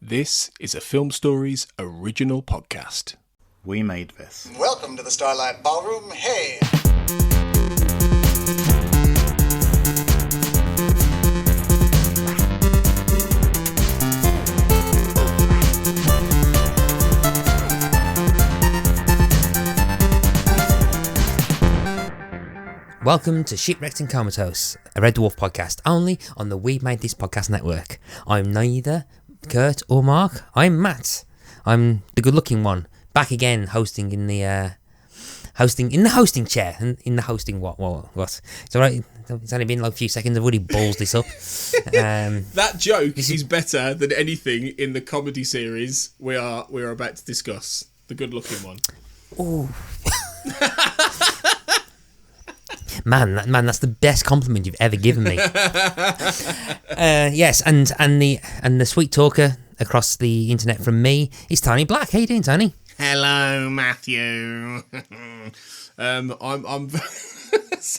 This is a Film Stories original podcast. We made this. Welcome to the Starlight Ballroom. Hey! Welcome to Shipwrecked Comatose, a Red Dwarf podcast only on the We Made This Podcast network. I'm neither Kurt or Mark. I'm Matt. I'm the good-looking one, back again, hosting in the hosting chair, and in the hosting what? It's alright. It's only been like a few seconds. I've already balls this up. That joke is better than anything in the comedy series we are about to discuss. The good-looking one. Ooh. Man, that's the best compliment you've ever given me. Yes, and the sweet talker across the internet from me is Tony Black. How you doing, Tony? Hello, Matthew. I'm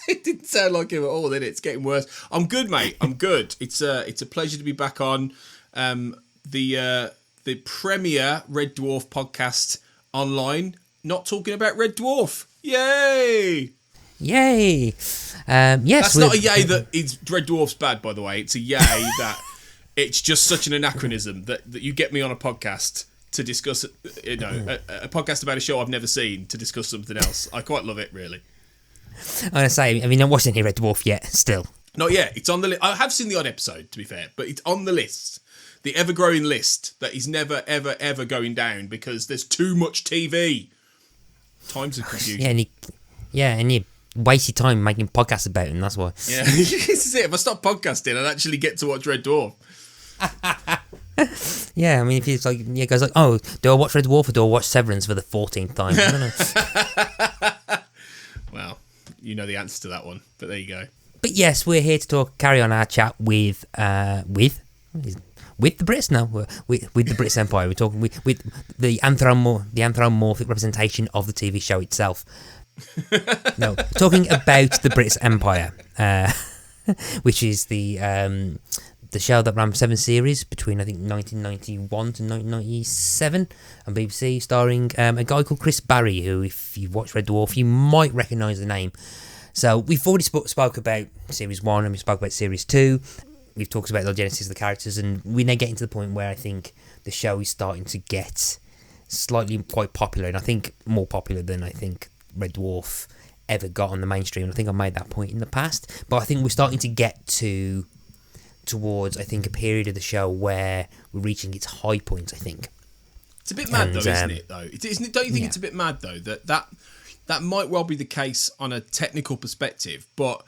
it didn't sound like him at all, did it? It's getting worse. I'm good, mate. I'm good. It's a pleasure to be back on the premier Red Dwarf podcast online. Not talking about Red Dwarf. Yay! Yay! Yes, that's not a yay that it's Red Dwarf's bad, by the way. It's a yay that it's just such an anachronism that you get me on a podcast to discuss, a podcast about a show I've never seen to discuss something else. I quite love it, really. I'm gonna say, I mean, I wasn't here Red Dwarf yet. Still, not yet. It's on the list. I have seen the odd episode, to be fair, but it's on the list, the ever-growing list that is never, ever, ever going down because there's too much TV. Times of confusion. And you waste your time making podcasts about him, that's why. Yeah, this is it. If I stop podcasting, I'd actually get to watch Red Dwarf. Yeah, I mean, if it's like, yeah, guys, like, oh, do I watch Red Dwarf or do I watch Severance for the 14th time? I don't know. Well, you know the answer to that one, but there you go. But yes, we're here to carry on our chat with the Brits now. With the Brittas Empire. We're talking with the anthropomorphic representation of the TV show itself. No, talking about the Brittas Empire, which is the show that ran 7 series between, I think, 1991 to 1997 on BBC, starring a guy called Chris Barrie, who, if you've watched Red Dwarf, you might recognise the name. So we've already spoke about Series 1 and we spoke about Series 2. We've talked about the genesis of the characters, and we're now getting to the point where I think the show is starting to get slightly quite popular, and I think more popular than I think Red Dwarf ever got on the mainstream. I think I made that point in the past, but I think we're starting to get towards, I think, a period of the show where we're reaching its high point, I think. It's a bit mad, though, isn't it, though? Don't you think it's a bit mad, though, that might well be the case on a technical perspective, but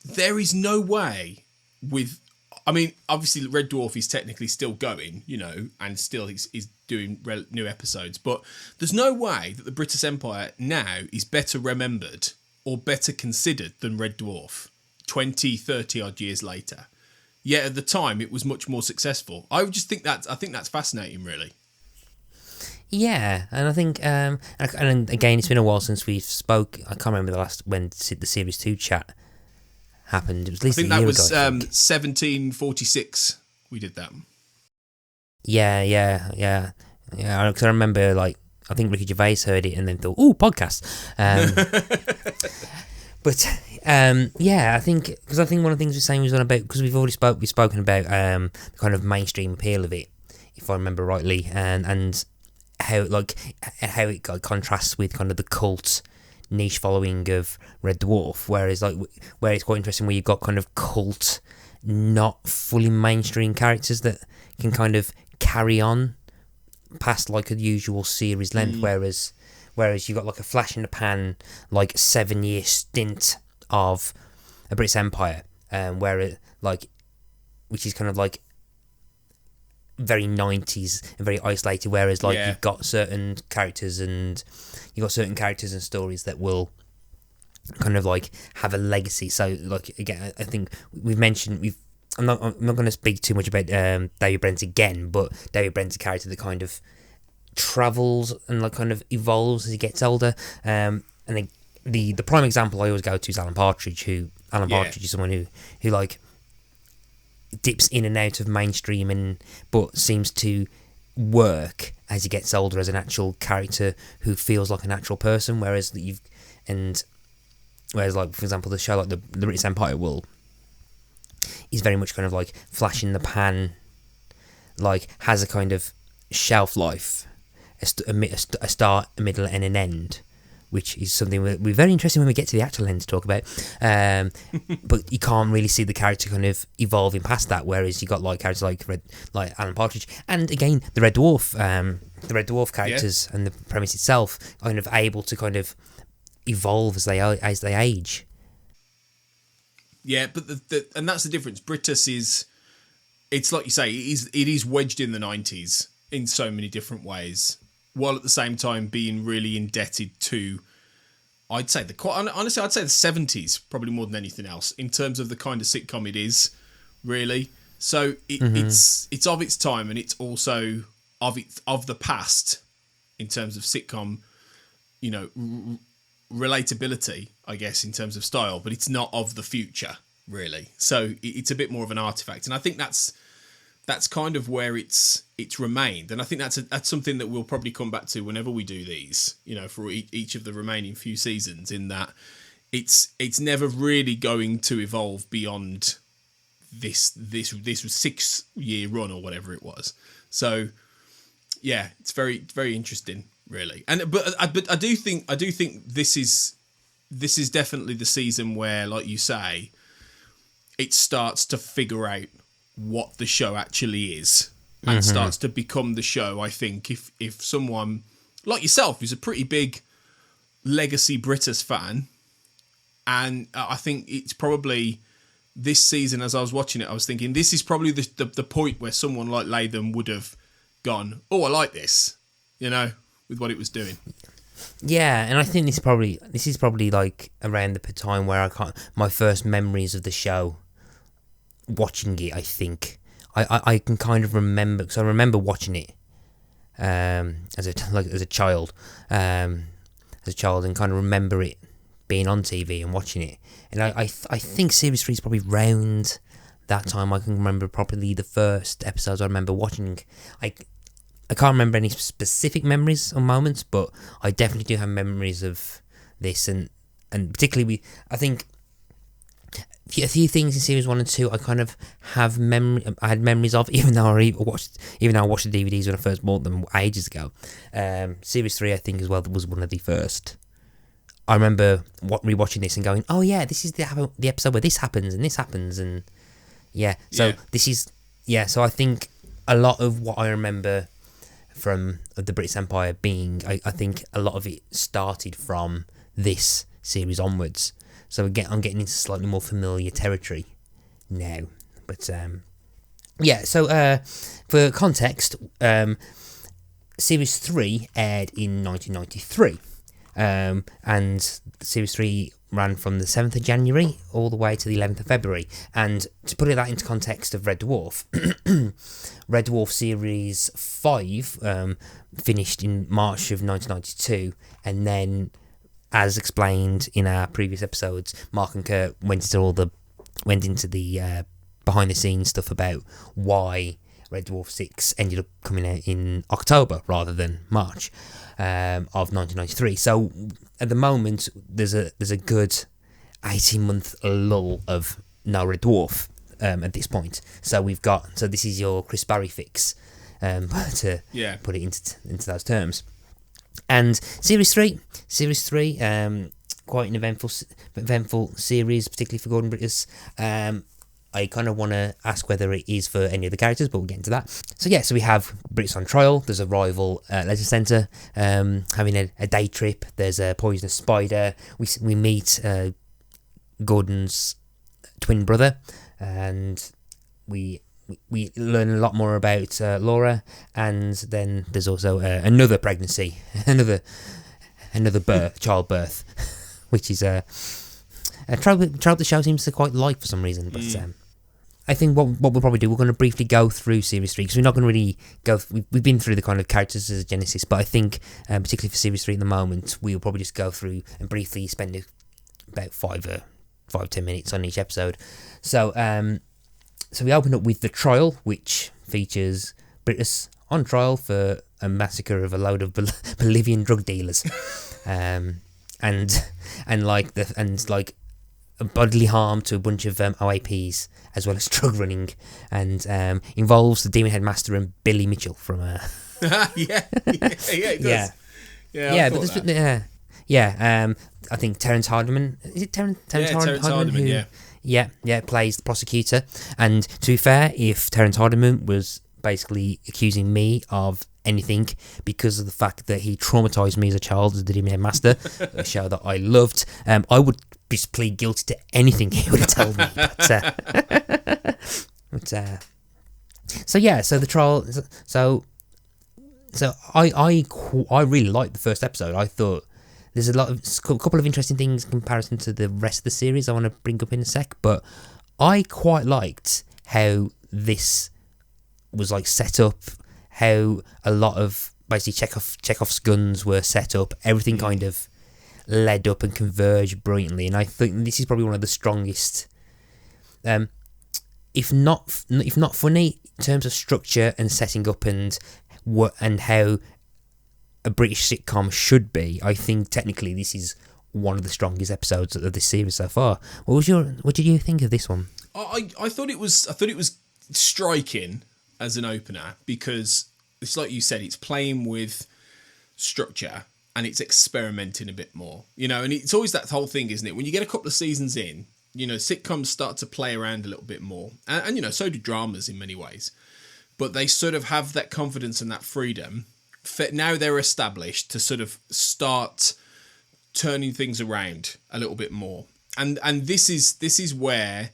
there is no way with... I mean, obviously, Red Dwarf is technically still going, and still is doing new episodes, but there's no way that the Brittas Empire now is better remembered or better considered than Red Dwarf 20, 30 odd years later. Yet at the time, it was much more successful. I think that's fascinating, really. Yeah, and I think, and again, it's been a while since we've spoke. I can't remember the last when the Series 2 chat happened. It was at least a year ago. I think that was 1746 we did that. Yeah. Because I remember, like, I think Ricky Gervais heard it and then thought, "Ooh, podcast." But I think one of the things we're saying was on about, because we've spoken about the kind of mainstream appeal of it, if I remember rightly, and how it contrasts with kind of the cult niche following of Red Dwarf, where it's quite interesting where you've got kind of cult, not fully mainstream characters that can kind of carry on past like a usual series length, whereas you've got like a flash in the pan, like 7-year stint of a British Empire, where it which is kind of like very 90s and very isolated, whereas you've got certain characters and stories that will kind of like have a legacy. So like, again, I think I'm not going to speak too much about David Brent again, but David Brent's a character that kind of travels and like kind of evolves as he gets older. And the prime example I always go to is Alan Partridge. Partridge is someone who like dips in and out of mainstream, but seems to work as he gets older as an actual character who feels like an actual person. Whereas like, for example, the show like the Brittas Empire is very much kind of like flash in the pan, like has a kind of shelf life, a start, a middle, and an end, which is something we're very interesting when we get to the actual end to talk about. But you can't really see the character kind of evolving past that. Whereas you got like characters like Alan Partridge, and again the Red Dwarf characters, and the premise itself kind of able to kind of evolve as they age. Yeah, but and that's the difference. Brittas it's like you say, it is wedged in the 90s in so many different ways, while at the same time being really indebted to, I'd say the 70s probably more than anything else in terms of the kind of sitcom it is, really. So it's of its time, and it's also of the past in terms of sitcom, relatability, I guess, in terms of style, but it's not of the future, really. So it's a bit more of an artifact, and I think that's kind of where it's remained, and I think that's something that we'll probably come back to whenever we do these, for each of the remaining few seasons. In that it's never really going to evolve beyond this 6-year run or whatever it was. So yeah, it's very, very interesting, really. But I do think this is definitely the season where, like you say, it starts to figure out what the show actually is, and starts to become the show. I think if someone like yourself, who's a pretty big legacy Brittas fan, and I think it's probably this season, as I was watching it, I was thinking this is probably the point where someone like Latham would have gone, oh, I like this, with what it was doing. Yeah, and I think this is probably like around the time where my first memories of the show, watching it. I think I can kind of remember, because I remember watching it as a child, and kind of remember it being on TV and watching it. And I think Series 3 is probably round that time. I can remember properly the first episodes I remember watching. I can't remember any specific memories or moments, but I definitely do have memories of this, and particularly I think a few things in Series 1 and 2 I kind of have I had memories of, even though I watched the DVDs when I first bought them ages ago. Series 3, I think, as well, was one of the first. I remember rewatching this and going, oh yeah, this is the episode where this happens, and yeah, so yeah. This is, yeah, so I think a lot of what I remember from the Brittas Empire being, I think a lot of it started from this series onwards. So I'm getting into slightly more familiar territory now. But yeah, so for context, Series 3 aired in 1993. And Series 3 ran from the 7th of January all the way to the 11th of February. And to put that into context of Red Dwarf, Red Dwarf Series 5 finished in March of 1992, and then, as explained in our previous episodes, Mark and Kurt went into the behind the scenes stuff about why Red Dwarf 6 ended up coming out in October rather than March of 1993. So at the moment, there's a good 18-month lull of no Red Dwarf at this point. So this is your Chris Barrie fix, to put it into those terms. And Series 3, quite an eventful series, particularly for Gordon Brittas. I kind of want to ask whether it is for any of the characters, but we'll get into that. So we have Brittas on trial. There's a rival leisure centre having a day trip. There's a poisonous spider. We meet Gordon's twin brother, and we learn a lot more about Laura. And then there's also another pregnancy, another childbirth, which is a trope the show seems to quite like for some reason. But I think what we'll probably do, we're going to briefly go through Series 3, because we're not going to really go. We've been through the kind of characters as a genesis, but I think particularly for Series 3 at the moment, we'll probably just go through and briefly spend about 5-10 minutes on each episode. So So we open up with the trial, which features Brittas on trial for a massacre of a load of Bolivian drug dealers, and bodily harm to a bunch of OAPs, as well as drug running, and involves the Demon Headmaster and Billy Mitchell from it does. I think Terence Hardiman, is it Terence Hardiman, who, plays the prosecutor. And to be fair, if Terence Hardiman was basically accusing me of anything because of the fact that he traumatised me as a child as the Demon Headmaster, a show that I loved, I would just plead guilty to anything he would have told me. So the trial. So I really liked the first episode. I thought there's a couple of interesting things in comparison to the rest of the series I want to bring up in a sec, but I quite liked how this was like set up, how a lot of basically Chekhov's guns were set up. Everything kind of led up and converged brilliantly, and I think this is probably one of the strongest, if not funny, in terms of structure and setting up and how a British sitcom should be. I think technically this is one of the strongest episodes of this series so far. What did you think of this one? I thought it was striking as an opener, because it's like you said, it's playing with structure and it's experimenting a bit more, and it's always that whole thing, isn't it? When you get a couple of seasons in, sitcoms start to play around a little bit more, and so do dramas in many ways, but they sort of have that confidence and that freedom. Now they're established to sort of start turning things around a little bit more, and this is where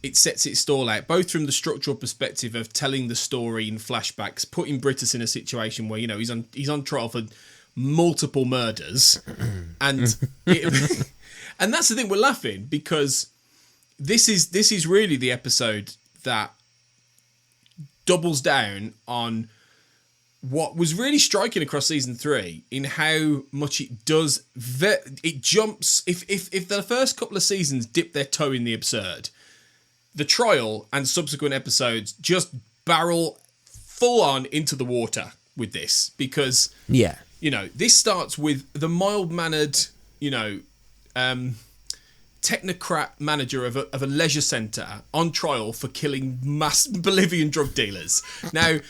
it sets its stall out, both from the structural perspective of telling the story in flashbacks, putting Brittas in a situation where he's on trial for multiple murders, and and that's the thing, we're laughing because this is really the episode that doubles down on what was really striking across season 3 in how much it does. It jumps. If the first couple of seasons dip their toe in the absurd, the trial and subsequent episodes just barrel full on into the water with this, because this starts with the mild-mannered, technocrat manager of a leisure centre on trial for killing mass Bolivian drug dealers. Now,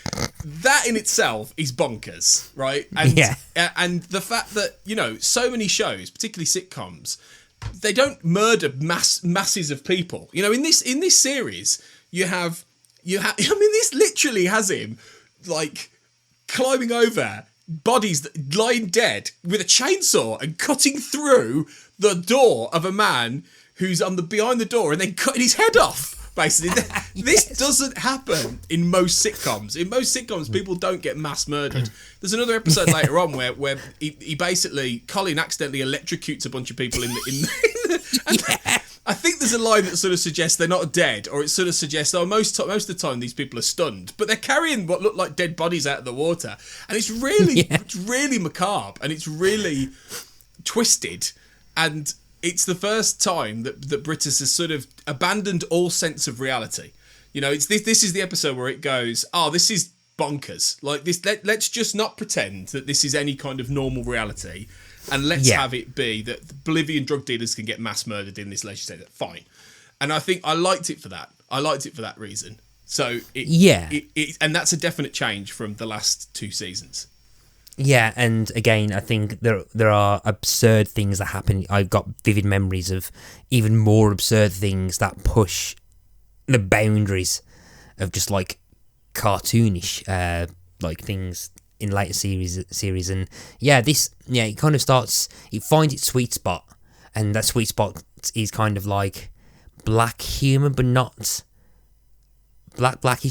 that in itself is bonkers, right? And the fact that, so many shows, particularly sitcoms, they don't murder masses of people. In this series, you have this literally has him like climbing over bodies that lying dead with a chainsaw and cutting through the door of a man who's behind the door and then cutting his head off. Basically, this doesn't happen in most sitcoms. In most sitcoms, people don't get mass murdered. There's another episode later on where he basically, Colin accidentally electrocutes a bunch of people in the I think there's a line that sort of suggests they're not dead, or it sort of suggests, most of the time these people are stunned, but they're carrying what look like dead bodies out of the water, and it's really macabre, and it's really twisted, and it's the first time that Brittas has sort of abandoned all sense of reality. This is the episode where it goes, this is bonkers. Like this, let's just not pretend that this is any kind of normal reality, and let's have it be that the Bolivian drug dealers can get mass murdered in this leisure centre. Fine. And I think I liked it for that. I liked it for that reason. So and that's a definite change from the last 2 seasons. Yeah, and again, I think there are absurd things that happen. I've got vivid memories of even more absurd things that push the boundaries of just like cartoonish like things in later series. And it kind of starts, it finds its sweet spot, and that sweet spot is kind of like black humour, but not black.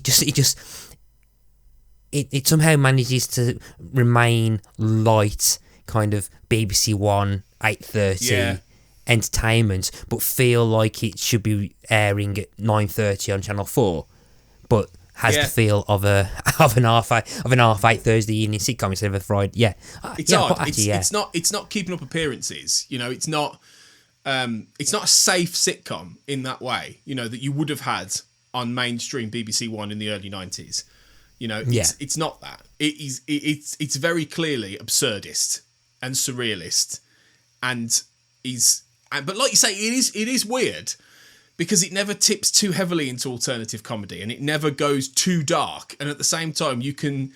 It somehow manages to remain light, kind of BBC One 8:30 entertainment, but feel like it should be airing at 9:30 on Channel 4, but has the feel of an half 8 Thursday evening sitcom instead of a Friday. It's odd. It's not keeping up appearances. It's not a safe sitcom in that way. That you would have had on mainstream BBC One in the early 90s. You know, it's not that. It's very clearly absurdist and surrealist, but like you say, it is weird because it never tips too heavily into alternative comedy, and it never goes too dark. And at the same time, you can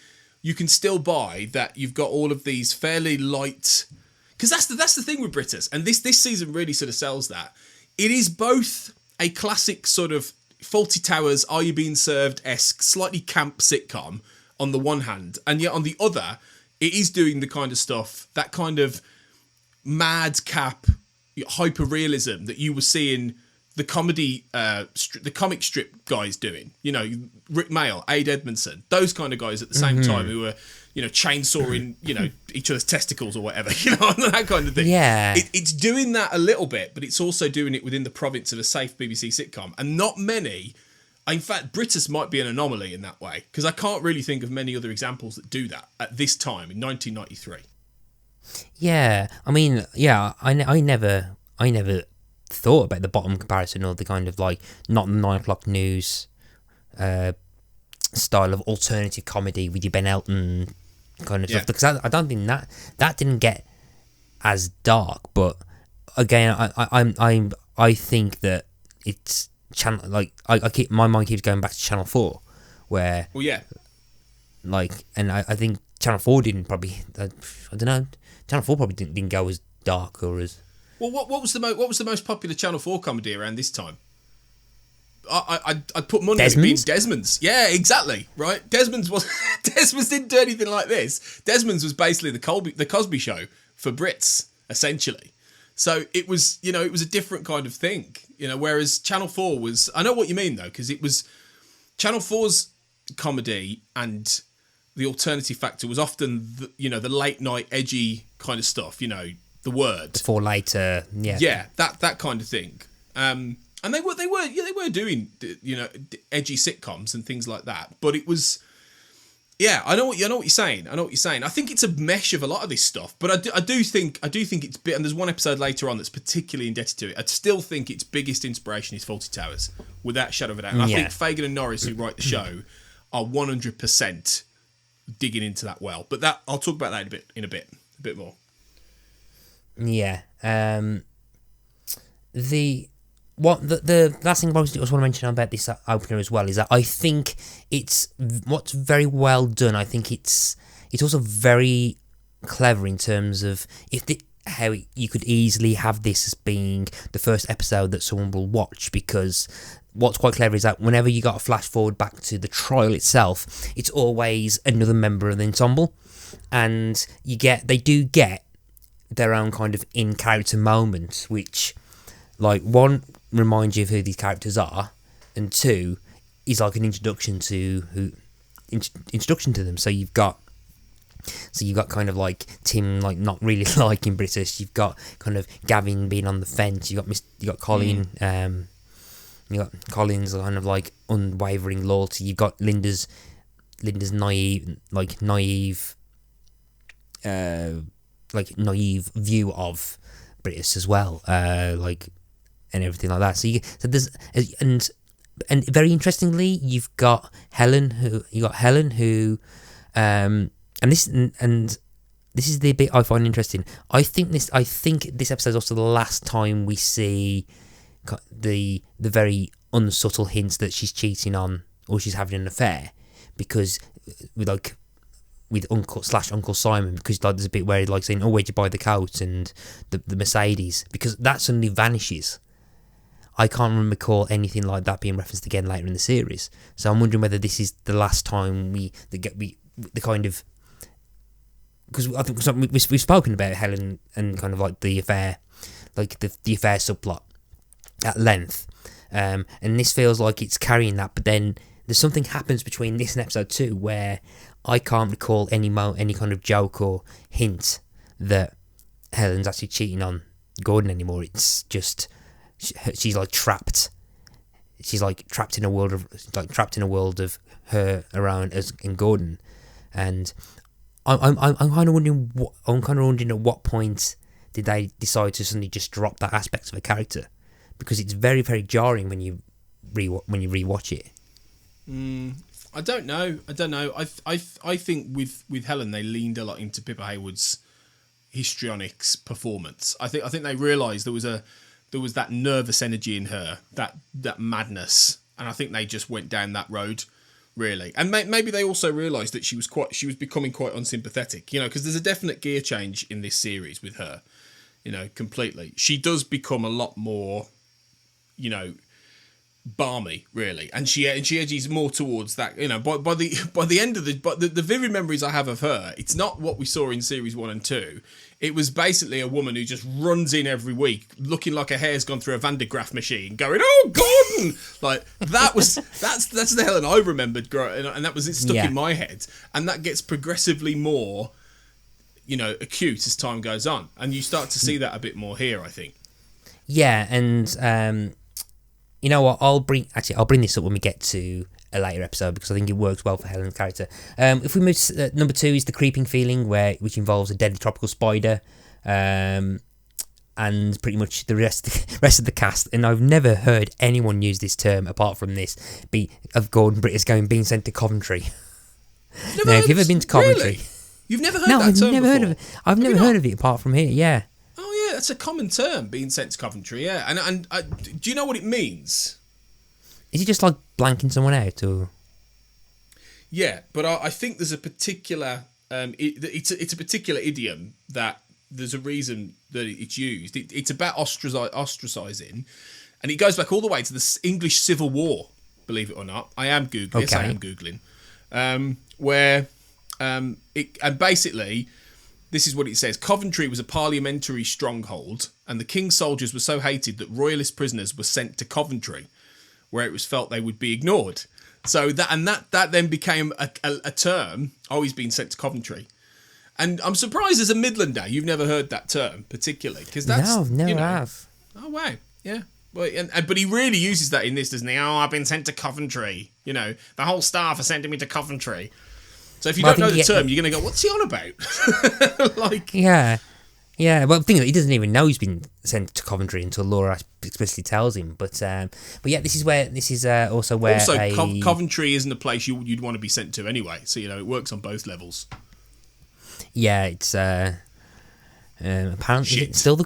still buy that you've got all of these fairly light, because that's the thing with Brittas, and this season really sort of sells that. It is both a classic sort of Fawlty Towers, Are You Being Served-esque, slightly camp sitcom on the one hand, and yet on the other, it is doing the kind of stuff, that kind of madcap hyper-realism that you were seeing the the comic strip guys doing. You know, Rick Mayall, Ade Edmondson, those kind of guys at the same time who were, you know, chainsawing, you know, each other's testicles or whatever, you know, that kind of thing. Yeah. It's doing that a little bit, but it's also doing it within the province of a safe BBC sitcom. And not many, in fact, Brittas might be an anomaly in that way, because I can't really think of many other examples that do that at this time in 1993. Yeah, I mean, yeah, I never thought about the bottom comparison or the kind of like not 9 o'clock news style of alternative comedy with your Ben Elton kind of stuff, because I don't think that didn't get as dark. But again, I think that it's channel, like my mind keeps going back to Channel 4, where like, and I think Channel 4 didn't probably, I don't know, Channel 4 probably didn't go as dark or as... Well, what was the most popular Channel 4 comedy around this time? I'd put money on it being Desmond's. Yeah, exactly. Right. Desmond's didn't do anything like this. Desmond's was basically the Cosby Show for Brits, essentially. So it was, you know, it was a different kind of thing, you know. Whereas Channel 4 was, I know what you mean though, because it was Channel 4's comedy and the alternative factor was often the late night edgy kind of stuff, you know. The Word. Before later, that kind of thing. And they were doing, you know, edgy sitcoms and things like that. But it was, I know what you're saying. I think it's a mesh of a lot of this stuff. But I do think it's bit. And there's one episode later on that's particularly indebted to it. I still think its biggest inspiration is Fawlty Towers, without a shadow of a doubt. And I think Fagan and Norris, who write the show, are 100% digging into that well. But that I'll talk about that in a bit more. Yeah. The last thing I just want to mention about this opener as well is that I think it's what's very well done. I think it's also very clever in terms of how you could easily have this as being the first episode that someone will watch, because what's quite clever is that whenever you got a flash forward back to the trial itself, it's always another member of the ensemble, and they do get their own kind of in-character moment, which, like, one, reminds you of who these characters are, and two, is like an introduction to them. So you've got kind of like Tim, like, not really liking Brittas. You've got kind of Gavin being on the fence. You got Colin. You got Colin's kind of like unwavering loyalty. You've got Linda's naive view of Brittas as well, and everything like that. So there's and very interestingly, you've got Helen who and this is the bit I find interesting. I think this episode is also the last time we see the very unsubtle hints that she's cheating on or she's having an affair, because with Uncle Simon, because like there's a bit where he's like saying, "Oh, where'd you buy the coat?" and the Mercedes, because that suddenly vanishes. I can't recall anything like that being referenced again later in the series. So I'm wondering whether this is the last time the kind of, because I think we've spoken about Helen and kind of like the affair, like the affair subplot at length, and this feels like it's carrying that. But then there's something happens between this and episode 2 where I can't recall any kind of joke or hint that Helen's actually cheating on Gordon anymore. It's just she's like trapped. She's like trapped in a world of her around us and Gordon, and I'm kind of wondering at what point did they decide to suddenly just drop that aspect of a character, because it's very, very jarring when you rewatch it. I don't know. I think with Helen they leaned a lot into Pippa Haywood's histrionics performance. I think they realised there was that nervous energy in her, that madness, and I think they just went down that road, really. And maybe they also realised that she was becoming quite unsympathetic, because there's a definite gear change in this series with her, completely. She does become a lot more, balmy, really, and she edges more towards that. By the end of the vivid memories I have of her, it's not what we saw in series 1 and 2. It was basically a woman who just runs in every week, looking like her hair's gone through a Van de Graaff machine, going, "Oh, Gordon!" Like that's the Helen I remembered, and that was it stuck in my head. And that gets progressively more, acute as time goes on, and you start to see that a bit more here, I think. Yeah, and you know what? I'll bring this up when we get to a later episode because I think it works well for Helen's character. If we move to number 2 is the creeping feeling, which involves a deadly tropical spider, and pretty much the rest of the cast. And I've never heard anyone use this term apart from this of Gordon Brittas being sent to Coventry. Now, have you ever been to Coventry? Really? You've never heard that term before? I've never heard of it. I've never heard of it apart from here. Yeah. Oh yeah, that's a common term, being sent to Coventry. Yeah, and do you know what it means? Is it just like blanking someone out, or? Yeah, but I think there's a particular it's a particular idiom that there's a reason that it's used. It's about ostracising, and it goes back all the way to the English Civil War. Believe it or not, I am googling. Okay. Yes, I am googling. Where and basically, this is what it says: Coventry was a parliamentary stronghold, and the king's soldiers were so hated that royalist prisoners were sent to Coventry, where it was felt they would be ignored. So that then became a term. Oh, he's been sent to Coventry. And I'm surprised as a Midlander you've never heard that term particularly, because that's no, never have. Oh wow, yeah. Well, but he really uses that in this, doesn't he? Oh, I've been sent to Coventry. The whole staff are sending me to Coventry. So if you don't know the term, you're going to go, "What's he on about?" Yeah. Well, the thing is, he doesn't even know he's been sent to Coventry until Laura explicitly tells him. But yeah, this is also where Coventry isn't a place you'd want to be sent to anyway. So it works on both levels. Yeah, it's apparently is it still the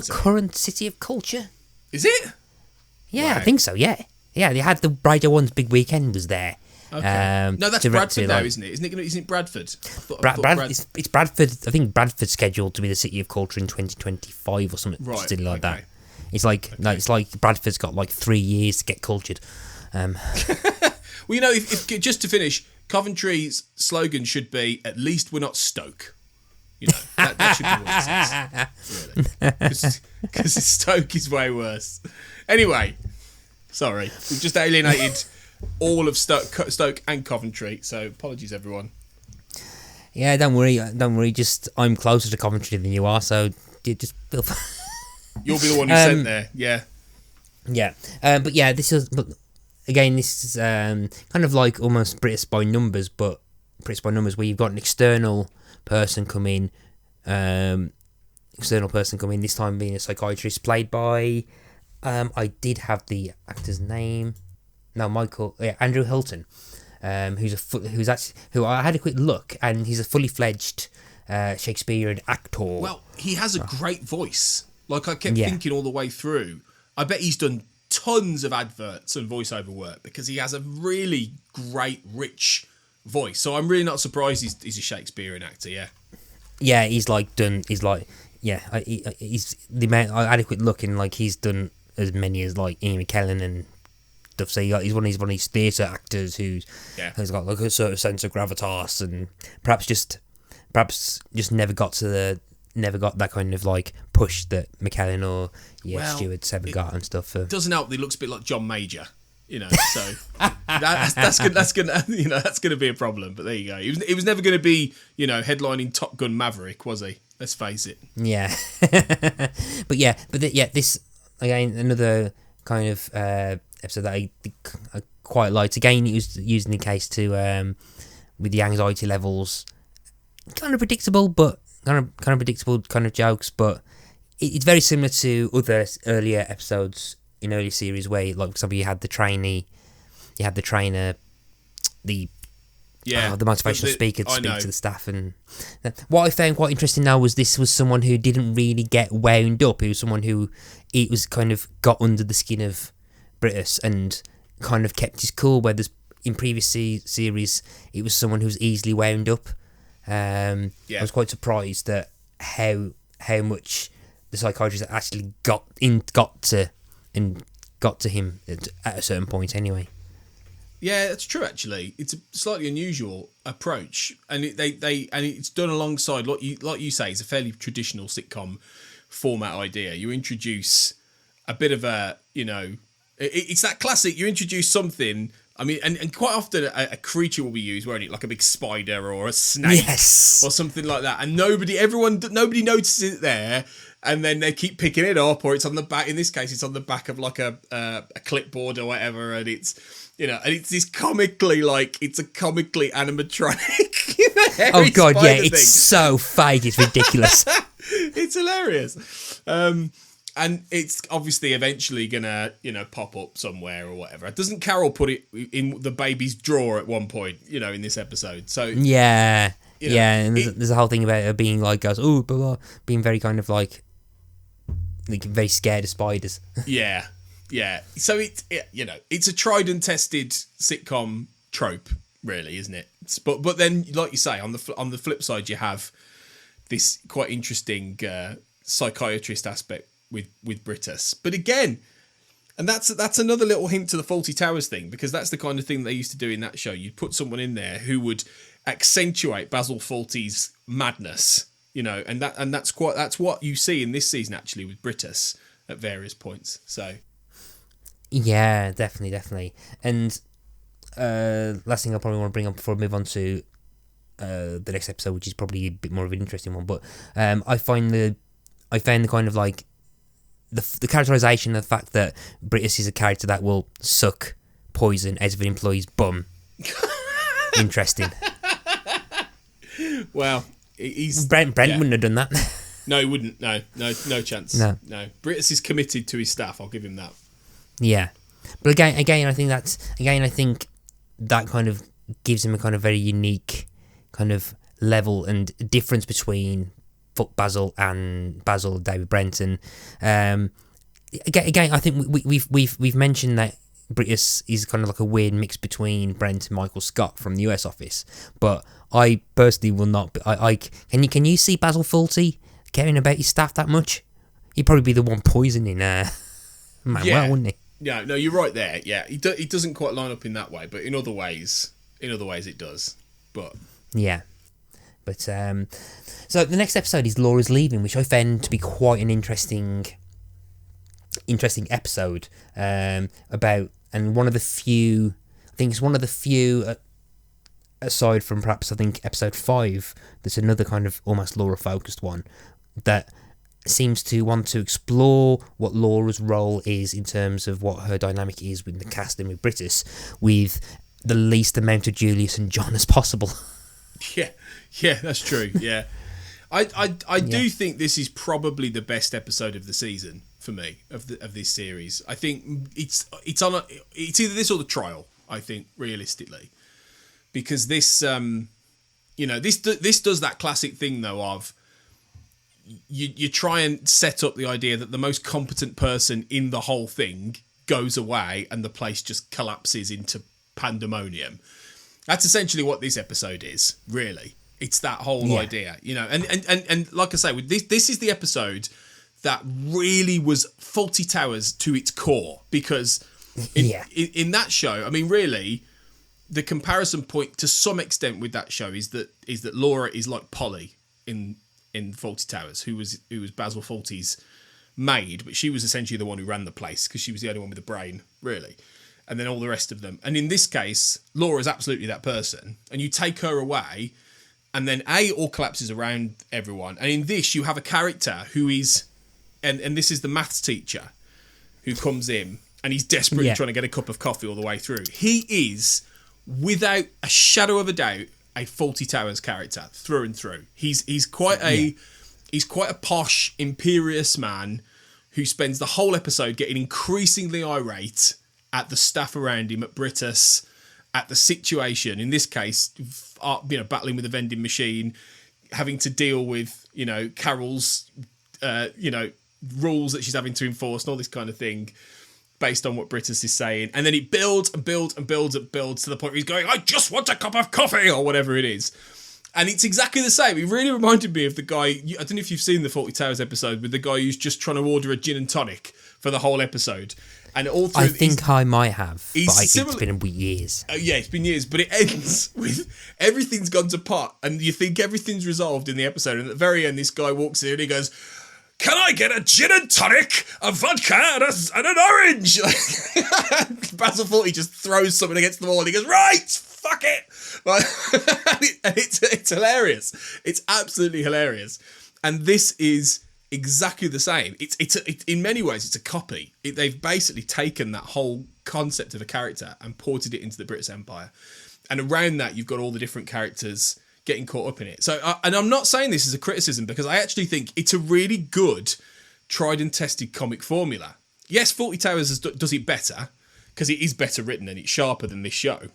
current city of culture? Is it? Yeah, right. I think so. Yeah, they had the Radio 1's big weekend was there. Okay. No, that's Bradford now, isn't it? Isn't it Bradford? It's Bradford. I think Bradford's scheduled to be the city of culture in 2025 or something silly like that. It's like Bradford's got like 3 years to get cultured. Well, if just to finish, Coventry's slogan should be "At least we're not Stoke." That should be what it says. Really, because Stoke is way worse. Anyway, sorry, we've just alienated all of Stoke and Coventry, so apologies everyone. Yeah, don't worry, just I'm closer to Coventry than you are, so just you'll be the one who sent there. But yeah, this is kind of like almost Brittas by numbers, but Brittas by numbers where you've got an external person come in, this time being a psychiatrist played by I did have the actor's name. No, Andrew Hilton, who I had a quick look, and he's a fully fledged Shakespearean actor. Well, he has a great voice. Like I kept thinking all the way through, I bet he's done tons of adverts and voiceover work because he has a really great, rich voice. So I'm really not surprised he's a Shakespearean actor. Yeah. Yeah, he's the amount. I had a quick look, and like he's done as many as like Ian McKellen and stuff. So he's one of these theatre actors who's got like a sort of sense of gravitas, and perhaps just never got that kind of like push that McKellen or Stewart's ever got and stuff. Doesn't help. He looks a bit like John Major, So that's gonna be a problem. But there you go. He was never going to be headlining Top Gun Maverick, was he? Let's face it. Yeah. This again another kind of episode that I quite liked. Again, it was used in the case to with the anxiety levels, kind of predictable, but kind of predictable kind of jokes. But it's very similar to other earlier episodes in early series where, like, for example, you had the trainer, the motivational speaker to speak to the staff. And what I found quite interesting now was this was someone who didn't really get wound up. It was someone who it was kind of got under the skin of Brittas and kind of kept his cool, where in previous series it was someone who was easily wound up. I was quite surprised at how much the psychiatrist actually got to him at a certain point anyway. Yeah, that's true. Actually, it's a slightly unusual approach, and it's done alongside like you say, it's a fairly traditional sitcom format idea. You introduce a bit of a, it's that classic. You introduce something. I mean, and quite often a creature will be used, won't it? Like a big spider or a snake, or something like that. And nobody notices it there, and then they keep picking it up, or it's on the back. In this case, it's on the back of like a clipboard or whatever, and it's. And it's this comically animatronic. Oh god, yeah, it's thing. So fake, it's ridiculous. It's hilarious. And it's obviously eventually gonna, pop up somewhere or whatever. Doesn't Carol put it in the baby's drawer at one point, in this episode? So yeah, and there's a whole thing about her being like, goes, oh, blah, blah, being very kind of like very scared of spiders. Yeah. Yeah, so it's a tried and tested sitcom trope, really, isn't it? But then, like you say, on the flip side, you have this quite interesting psychiatrist aspect with Brittas. But again, and that's another little hint to the Fawlty Towers thing, because that's the kind of thing they used to do in that show. You'd put someone in there who would accentuate Basil Fawlty's madness, and that's what you see in this season actually with Brittas at various points. So. Yeah, definitely. And last thing I probably want to bring up before I move on to the next episode, which is probably a bit more of an interesting one, but I found the kind of like the characterization of the fact that Brittas is a character that will suck poison out of an employee's bum. Interesting. Well, Brent wouldn't have done that. No, he wouldn't. No chance. No. Brittas is committed to his staff. I'll give him that. Yeah, but again, I think that kind of gives him a kind of very unique kind of level and difference between Basil and David Brent. And again, I think we've mentioned that Brittas is kind of like a weird mix between Brent and Michael Scott from the US office. But I personally will not. Can you see Basil Fawlty caring about his staff that much? He'd probably be the one poisoning Manuel, wouldn't he? Yeah, no, you're right there. Yeah, he doesn't quite line up in that way, but in other ways it does. But yeah, but so the next episode is Laura's Leaving, which I found to be quite an interesting episode about, and one of the few. I think it's one of the few, aside from perhaps I think episode 5, there's another kind of almost Laura focused one that seems to want to explore what Laura's role is in terms of what her dynamic is with the cast and with Brittas, with the least amount of Julius and John as possible. Yeah, that's true. Yeah, I do think this is probably the best episode of the season for me of this series. I think it's either this or The Trial. I think realistically, because this this does that classic thing though of. You try and set up the idea that the most competent person in the whole thing goes away and the place just collapses into pandemonium. That's essentially what this episode is, really. It's that whole idea, and like I say, with this is the episode that really was Fawlty Towers to its core, because in that show, I mean, really, the comparison point to some extent with that show is that Laura is like Polly in Fawlty Towers, who was Basil Fawlty's maid, but she was essentially the one who ran the place because she was the only one with a brain, really. And then all the rest of them. And in this case, Laura's absolutely that person. And you take her away, and then all collapses around everyone. And in this, you have a character who is, and this is the maths teacher who comes in, and he's desperately trying to get a cup of coffee all the way through. He is, without a shadow of a doubt, a Fawlty Towers character through and through. He's quite a posh, imperious man who spends the whole episode getting increasingly irate at the staff around him, at Brittas, at the situation. In this case, battling with a vending machine, having to deal with, Carol's, rules that she's having to enforce and all this kind of thing based on what Brittas is saying. And then it builds and builds and builds and builds to the point where he's going, I just want a cup of coffee, or whatever it is. And it's exactly the same. It really reminded me of the guy, I don't know if you've seen the Fawlty Towers episode, with the guy who's just trying to order a gin and tonic for the whole episode. And all through, I think I might have, but it's been years. It's been years, but it ends with everything's gone to pot, and you think everything's resolved in the episode, and at the very end, this guy walks in and he goes, can I get a gin and tonic, a vodka, and an orange? Basil Fawlty just throws something against the wall and he goes, right, fuck it. And it's hilarious. It's absolutely hilarious. And this is exactly the same. It's in many ways, it's a copy. They've basically taken that whole concept of a character and ported it into the Brittas Empire. And around that, you've got all the different characters getting caught up in it. So, and I'm not saying this as a criticism, because I actually think it's a really good, tried and tested comic formula. Yes, Fawlty Towers does it better, because it is better written and it's sharper than this show.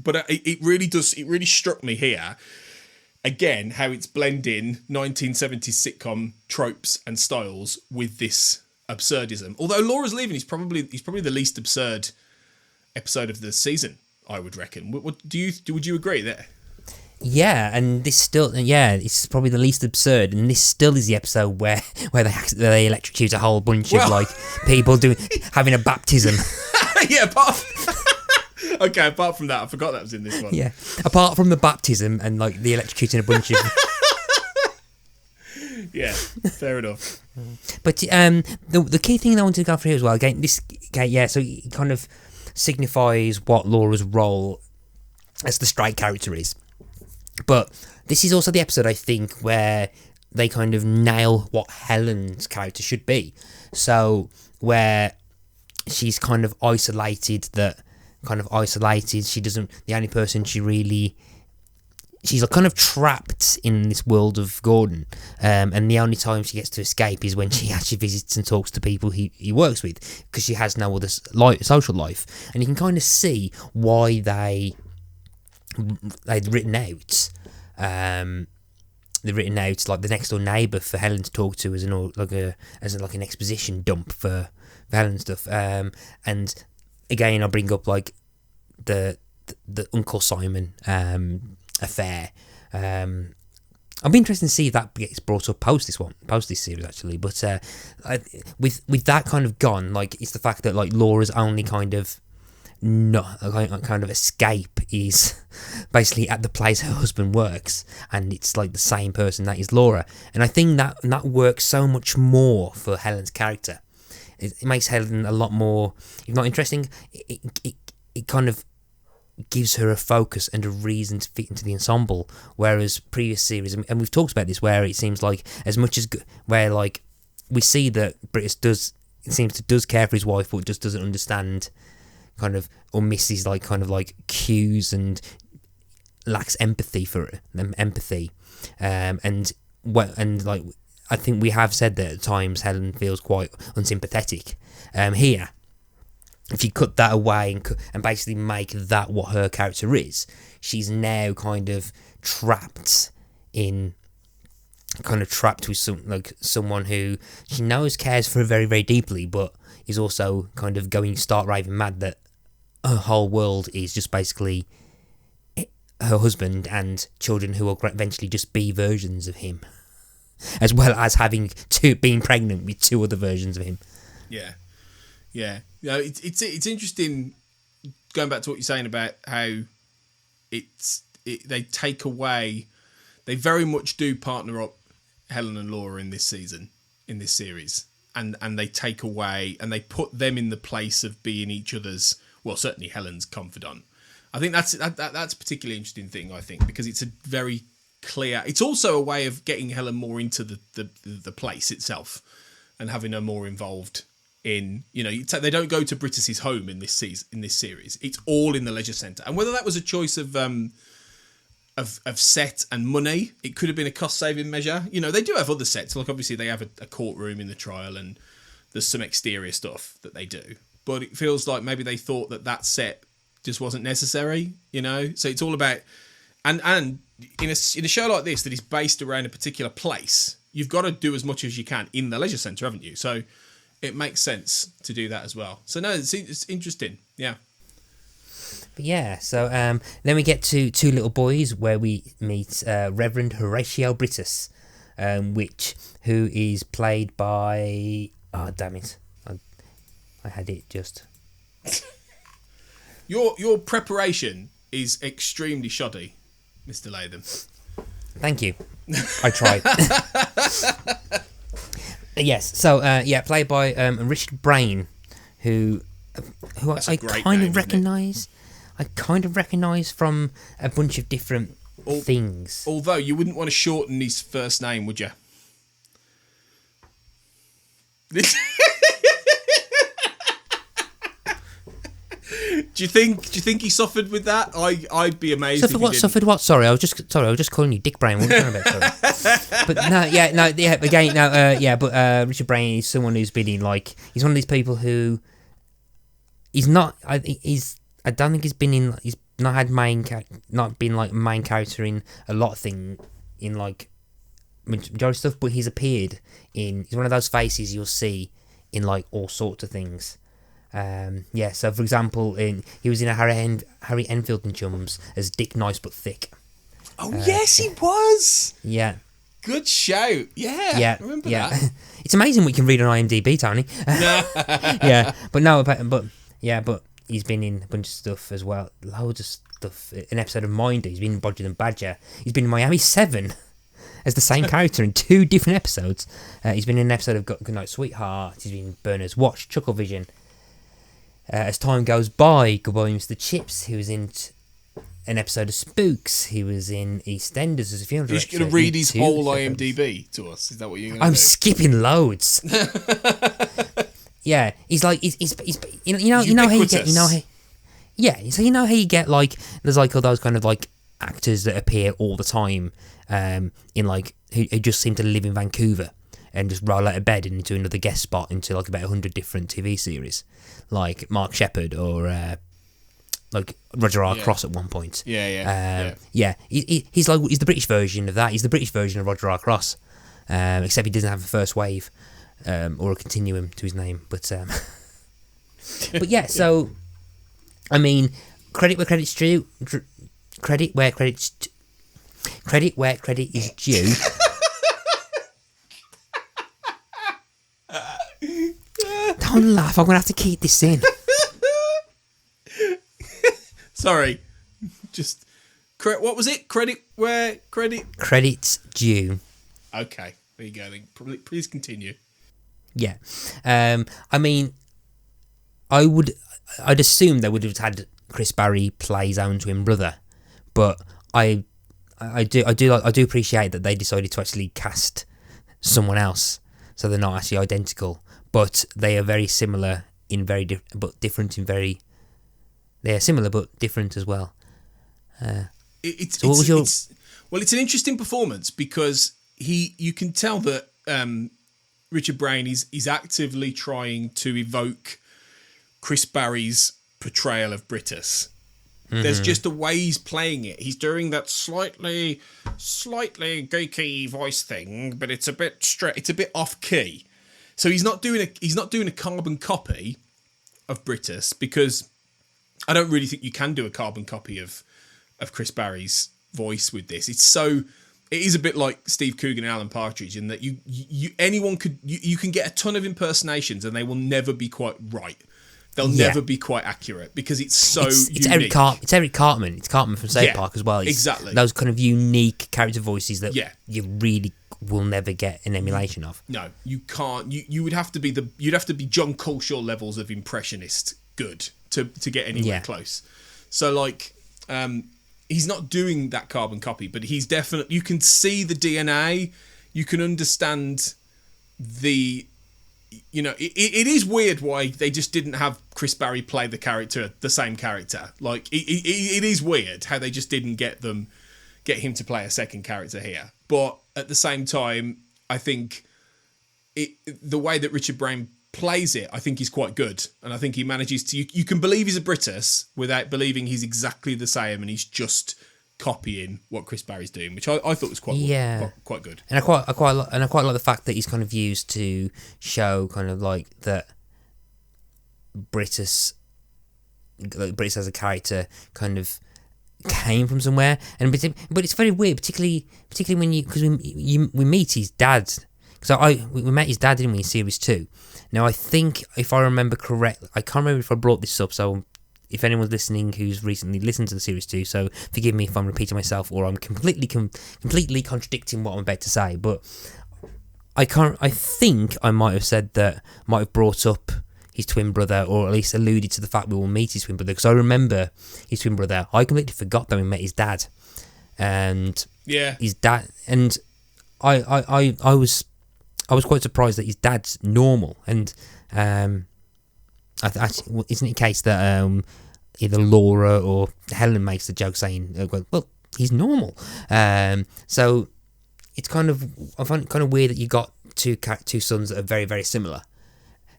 But it really does. It really struck me here, again, how it's blending 1970s sitcom tropes and styles with this absurdism. Although Laura's Leaving is probably the least absurd episode of the season, I would reckon. Would you agree there? Yeah, and this still, it's probably the least absurd, and this still is the episode where they electrocute a whole bunch of people having a baptism. Yeah, apart from that, I forgot that was in this one. Yeah, apart from the baptism and the electrocuting a bunch of. Yeah, fair enough. But the key thing that I wanted to go through as well, so it kind of signifies what Laura's role as the straight character is. But this is also the episode, I think, where they kind of nail what Helen's character should be. So, where she's kind of isolated, she doesn't, the only person she's kind of trapped in this world of Gordon. And the only time she gets to escape is when she actually visits and talks to people he works with, because she has no other social life. And you can kind of see why they'd written out the next door neighbour for Helen to talk to as an exposition dump for Helen stuff. And again, I bring up the Uncle Simon affair. I'll be interested to see if that gets brought up post this series actually. But with that kind of gone, it's the fact that Laura's only kind of escape is basically at the place her husband works, and it's the same person that is Laura. And I think that works so much more for Helen's character. It makes Helen a lot more, if not interesting, it kind of gives her a focus and a reason to fit into the ensemble, whereas previous series, and we've talked about this, where it seems as much as where we see that Brittas does care for his wife, but just doesn't understand or misses cues and lacks empathy for them. I think we have said that at times Helen feels quite unsympathetic. Here, if you cut that away and basically make that what her character is, she's now kind of trapped with someone who she knows cares for her very, very deeply, but is also kind of going start raving mad that her whole world is just basically her husband and children who will eventually just be versions of him, as well as being pregnant with two other versions of him. Yeah. It's interesting, going back to what you're saying about how they take away, they very much do partner up Helen and Laura in this series, and they take away and they put them in the place of being each other's, well, certainly Helen's confidant. I think that's a particularly interesting thing, I think, because it's a very clear, it's also a way of getting Helen more into the place itself and having her more involved in, they don't go to Brittas's home in this series. It's all in the leisure centre. And whether that was a choice of set and money, it could have been a cost saving measure. They do have other sets. Obviously they have a courtroom in the trial, and there's some exterior stuff that they do, but it feels like maybe they thought that set just wasn't necessary, you know. So it's all about and in a show like this that is based around a particular place, you've got to do as much as you can in the leisure centre, haven't you? So it makes sense to do that as well. So no, it's interesting, yeah. But yeah, so then we get to Two Little Boys, where we meet Reverend Horatio Brittas, who is played by... Oh, damn it. I had it just... Your preparation is extremely shoddy, Mr. Latham. Thank you. I tried. Yes, so, played by Richard Brain, who I kind of recognise. I kind of recognise from a bunch of different things. Although you wouldn't want to shorten his first name, would you? Do you think he suffered with that? I'd be amazed. Suffered what? Sorry, I was just calling you Dick Brain. What are you talking about? Sorry. But Richard Brain is someone who's been in he's one of these people who he's not. I don't think he's not been main character in a lot of things in majority of stuff, but he's appeared in. He's one of those faces you'll see in all sorts of things. So for example, he was in a Harry Enfield and Chums as Dick Nice but Thick. Oh yes, he was. Yeah. Good shout. Yeah. I remember that. It's amazing what you can read on IMDb, Tony. But he's been in a bunch of stuff as well. Loads of stuff. An episode of Minder. He's been in Bodger and Badger. He's been in Miami 7 as the same character in 2 different episodes. He's been in an episode of Goodnight Sweetheart. He's been in Burner's Watch, Chucklevision. As time goes by, goodbye Mr. Chips. He was in an episode of Spooks. He was in EastEnders as a funeral director. You're going to read his whole IMDb to us? Is that what you're going to do? I'm skipping loads. Yeah, he's you know how you get so you know how you get there's all those kind of actors that appear all the time who just seem to live in Vancouver and just roll out of bed and into another guest spot into about 100 different TV series, like Mark Sheppard or Roger R. Cross at one point. He's the British version of that. He's the British version of Roger R. Cross, except he doesn't have a first wave or a continuum to his name. But yeah. So I mean, credit where credit's due. Credit where credit is due. Don't laugh. I'm gonna have to keep this in. Sorry, just what was it? Credit where credit's due. Okay, there you go. Then please continue. Yeah, I mean, I'd assume they would have had Chris Barrie play his own twin brother, but I do appreciate that they decided to actually cast someone else, so they're not actually identical, but they are very similar different in very. They are similar but different as well. It's an interesting performance because you can tell that Richard Brain is actively trying to evoke Chris Barrie's portrayal of Brittas. Mm-hmm. There's just the way he's playing it. He's doing that slightly geeky voice thing, but it's a bit it's a bit off key. So he's not doing a carbon copy of Brittas, because I don't really think you can do a carbon copy of Chris Barrie's voice with this. It is a bit like Steve Coogan and Alan Partridge in that you can get a ton of impersonations and they will never be quite right. They'll never be quite accurate because it's so unique. It's Eric Cartman. It's Cartman from South Park as well. Exactly. Those kind of unique character voices that you really will never get an emulation of. No, you can't. You would have to be you'd have to be John Culshaw levels of impressionist good to get anywhere close. So he's not doing that carbon copy, but he's definitely. You can see the DNA. You can understand the. It is weird why they just didn't have Chris Barrie play the same character. It is weird how they just didn't get him to play a second character here. But at the same time, I think the way that Richard Brain plays it, I think he's quite good. And I think he manages to... You can believe he's a Brittas without believing he's exactly the same and he's just copying what Chris Barrie's doing, which I thought was quite good. And I quite like the fact that he's kind of used to show kind of like that Brittas as a character kind of came from somewhere, but it's very weird, particularly when because we meet his dad. Because we met his dad, didn't we, in series 2? Now I think, if I remember correctly, I can't remember if I brought this up, so if anyone's listening who's recently listened to the series 2, so forgive me if I'm repeating myself or I'm completely contradicting what I'm about to say, but I think I might have brought up his twin brother, or at least alluded to the fact we will meet his twin brother, because I remember his twin brother. I completely forgot that we met his dad, and his dad, and I was quite surprised that his dad's normal, and isn't it a case that either Laura or Helen makes the joke saying, well, he's normal, so it's I find it kind of weird that you got two sons that are very, very similar,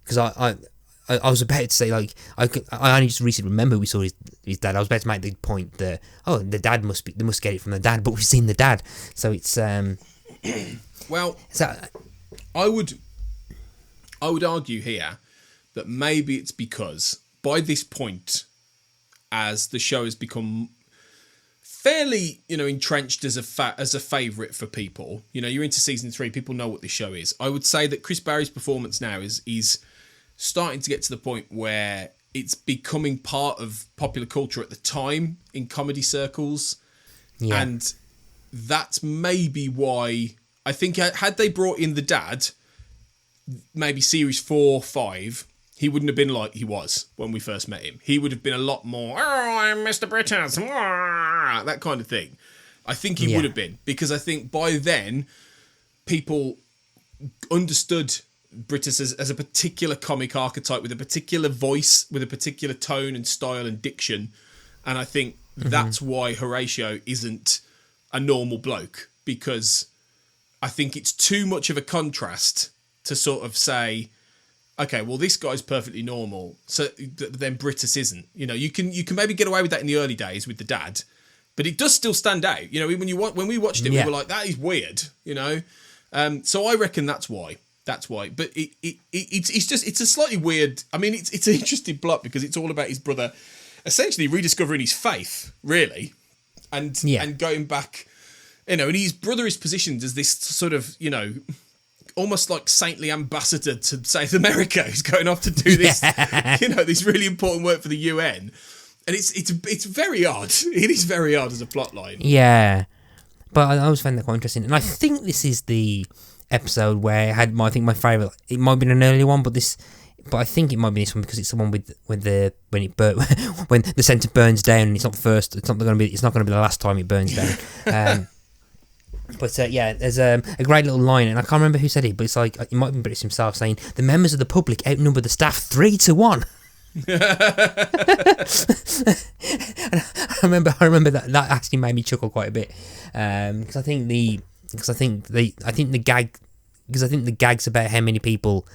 because I was about to say, like, I only just recently remember we saw his dad. I was about to make the point that, the dad they must get it from the dad, but we've seen the dad, so it's well, I would argue here that maybe it's because by this point, as the show has become fairly, entrenched as a favourite for people, you're into season 3, people know what this show is. I would say that Chris Barrie's performance now is starting to get to the point where it's becoming part of popular culture at the time in comedy circles. Yeah. And that's maybe why I think had they brought in the dad, maybe series 4, 5, he wouldn't have been like he was when we first met him. He would have been a lot more, I'm Mr. Brittas, that kind of thing. I think he would have been, because I think by then people understood Brittas as a particular comic archetype with a particular voice, with a particular tone and style and diction. And I think that's why Horatio isn't a normal bloke, because I think it's too much of a contrast to sort of say, okay, well, this guy's perfectly normal, so then Brittas isn't. You can maybe get away with that in the early days with the dad, but it does still stand out. When we watched it, we were like, that is weird. So I reckon that's why. That's why. But it's a slightly weird... I mean, it's an interesting plot because it's all about his brother essentially rediscovering his faith, really, and going back, and his brother is positioned as this sort of, almost like saintly ambassador to South America who's going off to do this, this really important work for the UN. And it's very odd. It is very odd as a plot line. Yeah. But I always find that quite interesting. And I think this is the episode where I had my favourite. It might have been an earlier one, but I think it might be this one because it's the one when the centre burns down, and it's not going to be the last time it burns down. But there's a great little line, and I can't remember who said it, but it's like, it might have been Brittas himself saying, the members of the public outnumber the staff 3-1. I remember that actually made me chuckle quite a bit, because I think the gags about how many people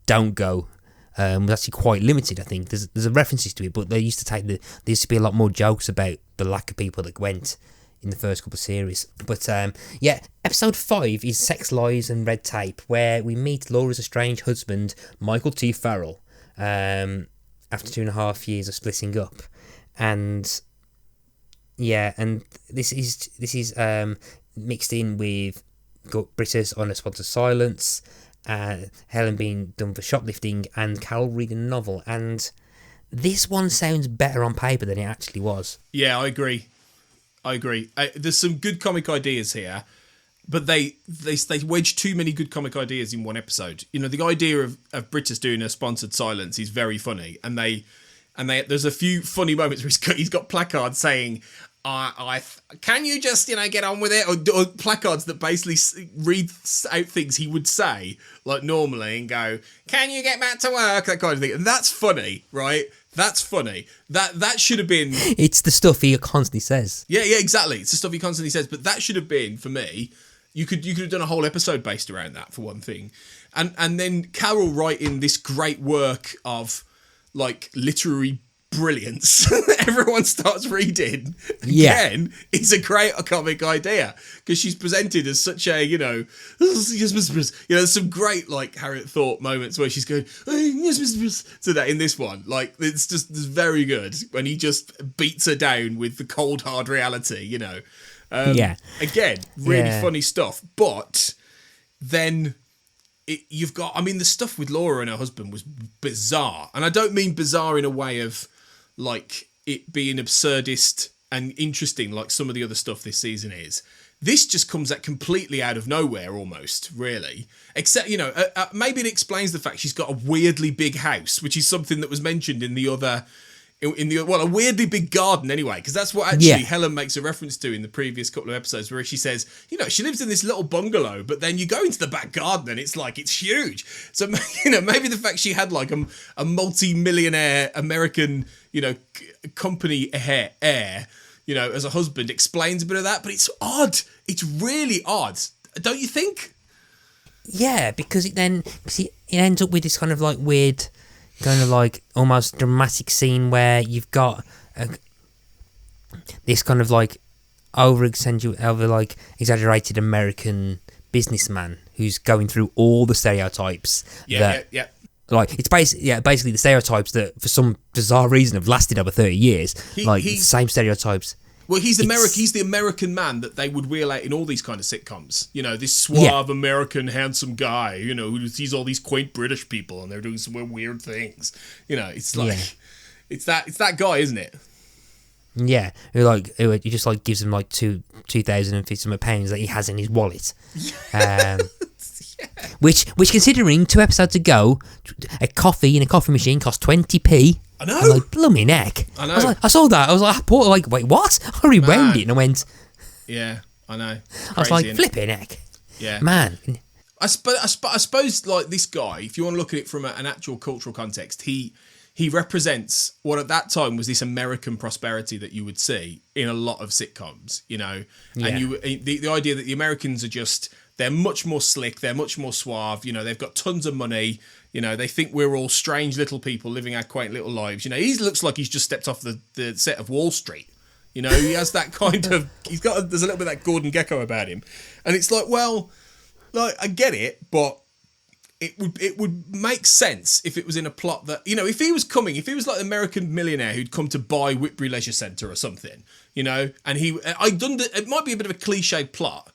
don't go was actually quite limited. I think there's references to it, but there used to be a lot more jokes about the lack of people that went in the first couple of series. But episode 5 is Sex, Lies and Red Tape, where we meet Laura's estranged husband, Michael T. Farrell, after 2.5 years of splitting up. And this is mixed in with Brittas on a sponsored silence, Helen being done for shoplifting, and Carol reading a novel. And this one sounds better on paper than it actually was. Yeah, I agree. There's some good comic ideas here, but they wedge too many good comic ideas in one episode. The idea of Brittas doing a sponsored silence is very funny, and there's a few funny moments where he's got placards saying, can you just get on with it, or placards that basically read out things he would say like normally and go, can you get back to work, that kind of thing. And that's funny, right? That's funny. That should have been... It's the stuff he constantly says. Yeah, exactly. It's the stuff he constantly says. But that should have been, for me, You could have done a whole episode based around that, for one thing. And then Carol writing this great work of, like, literary brilliance. Everyone starts reading. Again, it's a great comic idea, because she's presented as such a, some great, like, Harriet Thorpe moments where she's going, to that in this one. Like, it's very good when he just beats her down with the cold, hard reality, Again, really funny stuff. But then you've got, the stuff with Laura and her husband was bizarre. And I don't mean bizarre in a way of, like, it being absurdist and interesting like some of the other stuff this season is. This just comes out completely out of nowhere, almost, really. Except, maybe it explains the fact she's got a weirdly big house, which is something that was mentioned in the other... a weirdly big garden anyway, because that's what actually Helen makes a reference to in the previous couple of episodes, where she says, she lives in this little bungalow, but then you go into the back garden and it's like, it's huge. So, maybe the fact she had like a multi-millionaire American, company heir, as a husband explains a bit of that, but it's odd. It's really odd. Don't you think? Yeah, because it ends up with this kind of like weird... kind of like almost dramatic scene where you've got this kind of like exaggerated American businessman who's going through all the stereotypes. Yeah. Like it's basically the stereotypes that for some bizarre reason have lasted over 30 years. The same stereotypes. Well, he's the American man that they would wheel out in all these kind of sitcoms. This suave American handsome guy, who sees all these quaint British people and they're doing some weird things. It's like it's that guy, isn't it? Yeah, who just like gives him like £2,050 that he has in his wallet. Which considering 2 episodes ago, a coffee in a coffee machine cost 20p. I know. I'm like, blooming heck. I know. I saw that. I was like, wait, what? I rewound it and I went... Yeah, I know. Crazy, I was like, flipping heck. Yeah. Man. I suppose, like, this guy, if you want to look at it from an actual cultural context, he represents what at that time was this American prosperity that you would see in a lot of sitcoms, And the idea that the Americans are just... They're much more slick. They're much more suave. They've got tons of money. They think we're all strange little people living our quaint little lives. He looks like he's just stepped off the set of Wall Street. He has that kind of... There's a little bit of that Gordon Gecko about him. And it's like, well, like, I get it, but it would make sense if it was in a plot that, if he was like the American millionaire who'd come to buy Whitbury Leisure Centre or something, and it might be a bit of a cliched plot.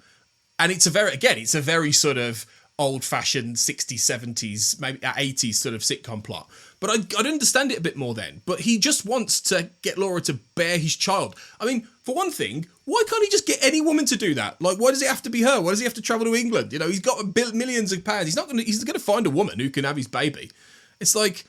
And it's a very sort of old-fashioned 60s, 70s, maybe 80s sort of sitcom plot. But I'd understand it a bit more then. But he just wants to get Laura to bear his child. For one thing, why can't he just get any woman to do that? Like, why does it have to be her? Why does he have to travel to England? He's got millions of pounds. He's going to find a woman who can have his baby. It's like,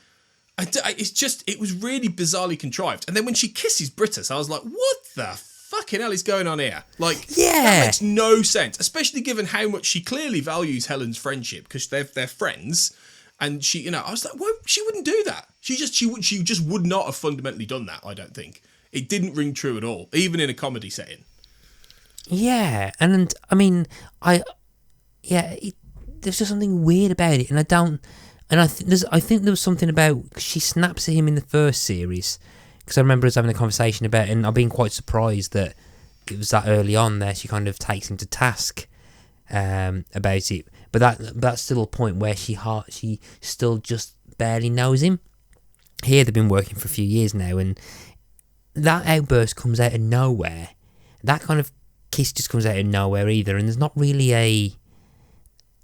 it was really bizarrely contrived. And then when she kisses Brittas, I was like, what the fucking hell is going on here? Like, that makes no sense, especially given how much she clearly values Helen's friendship, because they're friends, and she, I was like, well, she wouldn't do that. She just would not have fundamentally done that. I don't think it didn't ring true at all, even in a comedy setting. Yeah, and there's just something weird about it, and I think there was something about she snaps at him in the first series. Because I remember us having a conversation about it, and I've been quite surprised that it was that early on there she kind of takes him to task about it. But that's still a point where she still just barely knows him. Here they've been working for a few years now, and that outburst comes out of nowhere. That kind of kiss just comes out of nowhere either, and there's not really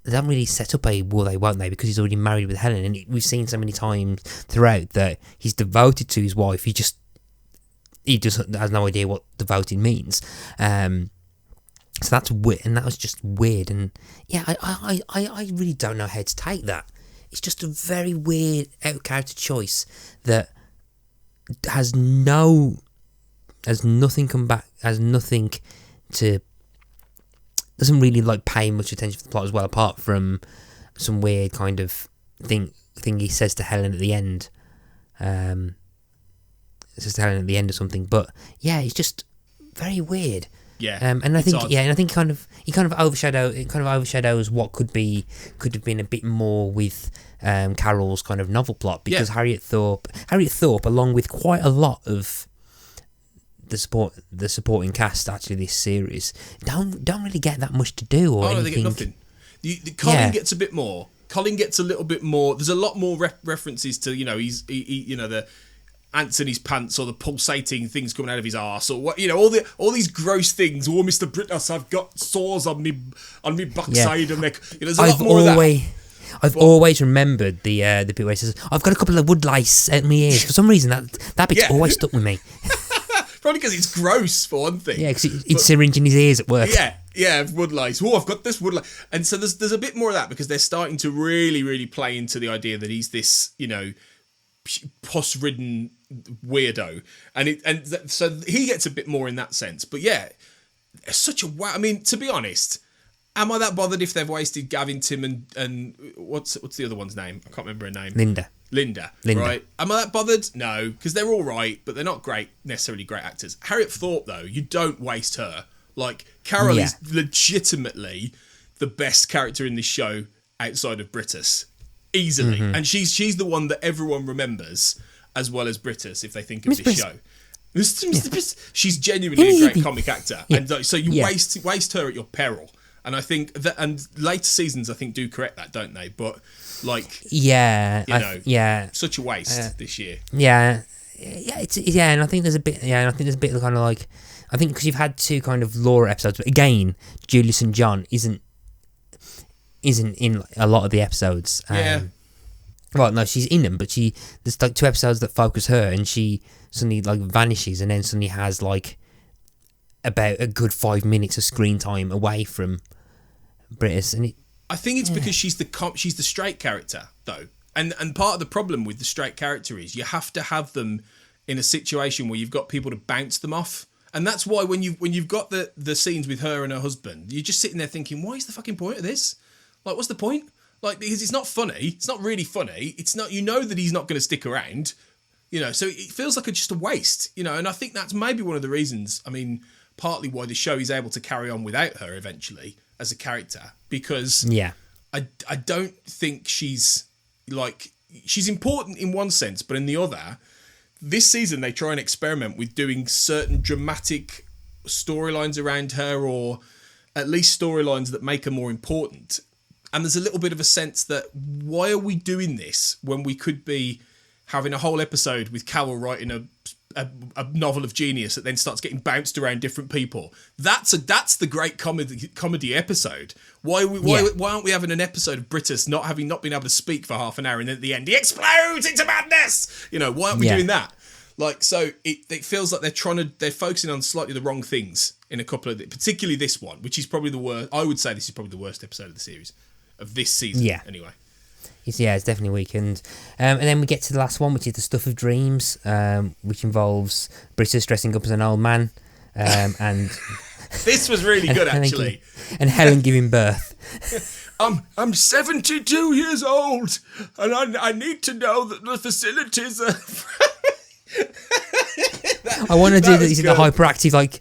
they haven't really set up a will they, won't they, because he's already married with Helen, and we've seen so many times throughout that he's devoted to his wife. He just has no idea what devoted means. So that's weird, and that was just weird. And yeah, I really don't know how to take that. It's just a very weird out of character choice that has nothing come back, has nothing to. Doesn't really like pay much attention to the plot as well, apart from some weird kind of thing he says to Helen at the end. It says to Helen at the end or something. But yeah, it's just very weird. Yeah, and I think and I think it kind of overshadows what could have been a bit more with Carol's kind of novel plot, because Harriet Thorpe, along with quite a lot of the supporting cast actually this series, don't really get that much to do or anything. They get nothing. Colin gets a bit more. Colin gets a little bit more. There's a lot more references to he's the ants in his pants or the pulsating things coming out of his arse or what, all these gross things. Oh, Mr. Brittas, I've got sores on me backside and there's a lot more of that. I've always remembered the bit where he says, "I've got a couple of wood lice out my ears." For some reason, that bit's always stuck with me. Probably because it's gross, for one thing. Yeah, because it's syringing his ears at work. Yeah, wood lice. Oh, I've got this wood lice. And so there's a bit more of that, because they're starting to really, really play into the idea that he's this, pus-ridden weirdo. So he gets a bit more in that sense. But yeah, it's such a wow. I mean, to be honest, am I that bothered if they've wasted Gavin, Tim, and what's the other one's name? I can't remember her name. Linda. Right? Am I that bothered? No, because they're all right, but they're not necessarily great actors. Harriet Thorpe, though, you don't waste her. Like, Carol is legitimately the best character in this show outside of Brittas, easily, and she's the one that everyone remembers as well as Brittas if they think of this show. She's genuinely a great comic actor, and so you waste her at your peril. And I think that, and later seasons, I think, do correct that, don't they? But such a waste this year. And I think there's a bit. Yeah, and I think there's a bit of kind of like, I think because you've had two kind of Laura episodes, but again, Julius and John isn't in a lot of the episodes. Well, no, she's in them, but there's like two episodes that focus her, and she suddenly like vanishes, and then suddenly has like about a good 5 minutes of screen time away from Brittas, and I think it's because she's the straight character, though, and part of the problem with the straight character is you have to have them in a situation where you've got people to bounce them off, and that's why when you've got the scenes with her and her husband, you're just sitting there thinking, why is the fucking point of this? Like, what's the point? Like, because it's not funny. It's not really funny. It's not. That he's not going to stick around. So it feels like just a waste. And I think that's maybe one of the reasons. I mean, partly why the show is able to carry on without her eventually as a character, because I don't think she's important in one sense, but in the other, this season they try and experiment with doing certain dramatic storylines around her, or at least storylines that make her more important. And there's a little bit of a sense that, why are we doing this when we could be having a whole episode with Carol writing a novel of genius that then starts getting bounced around different people? That's the great comedy episode. Why aren't we having an episode of Brittas not being able to speak for half an hour, and then at the end he explodes into madness? Why aren't we doing that? Like, so it feels like they're focusing on slightly the wrong things in a couple of, particularly this one, which is probably the worst. I would say this is probably the worst episode of the series, of this season. Anyway. It's definitely weak, and then we get to the last one, which is the Stuff of Dreams, which involves Brittas dressing up as an old man, and this was really good, actually. And Helen giving birth. I'm 72 years old, and I need to know that the facilities are. I want to do the hyperactive, like,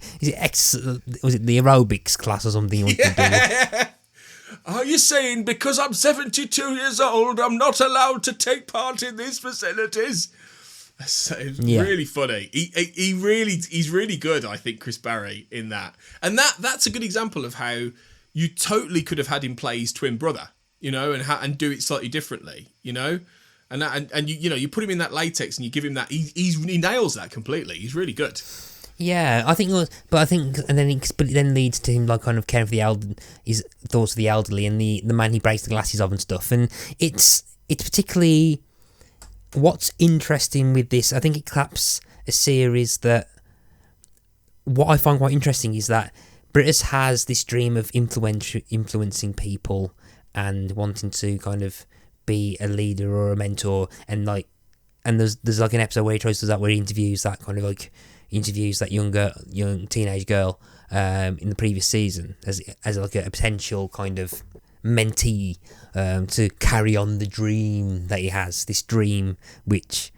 was it the aerobics class or something you want to do? Are you saying because I'm 72 years old, I'm not allowed to take part in these facilities? It's really funny. He's really good, I think, Chris Barrie, in that. And that's a good example of how you totally could have had him play his twin brother, and do it slightly differently, And you put him in that latex and you give him that. He nails that completely. He's really good. Yeah, I think it was, but it then leads to him like kind of caring for his thoughts of the elderly and the man he breaks the glasses of and stuff. And it's particularly what's interesting with this. I think it claps a series that what I find quite interesting is that Brittas has this dream of influencing people and wanting to kind of be a leader or a mentor, and there's like an episode where he tries to do that, where he interviews that young teenage girl in the previous season as like a potential kind of mentee to carry on the dream that he has. This dream which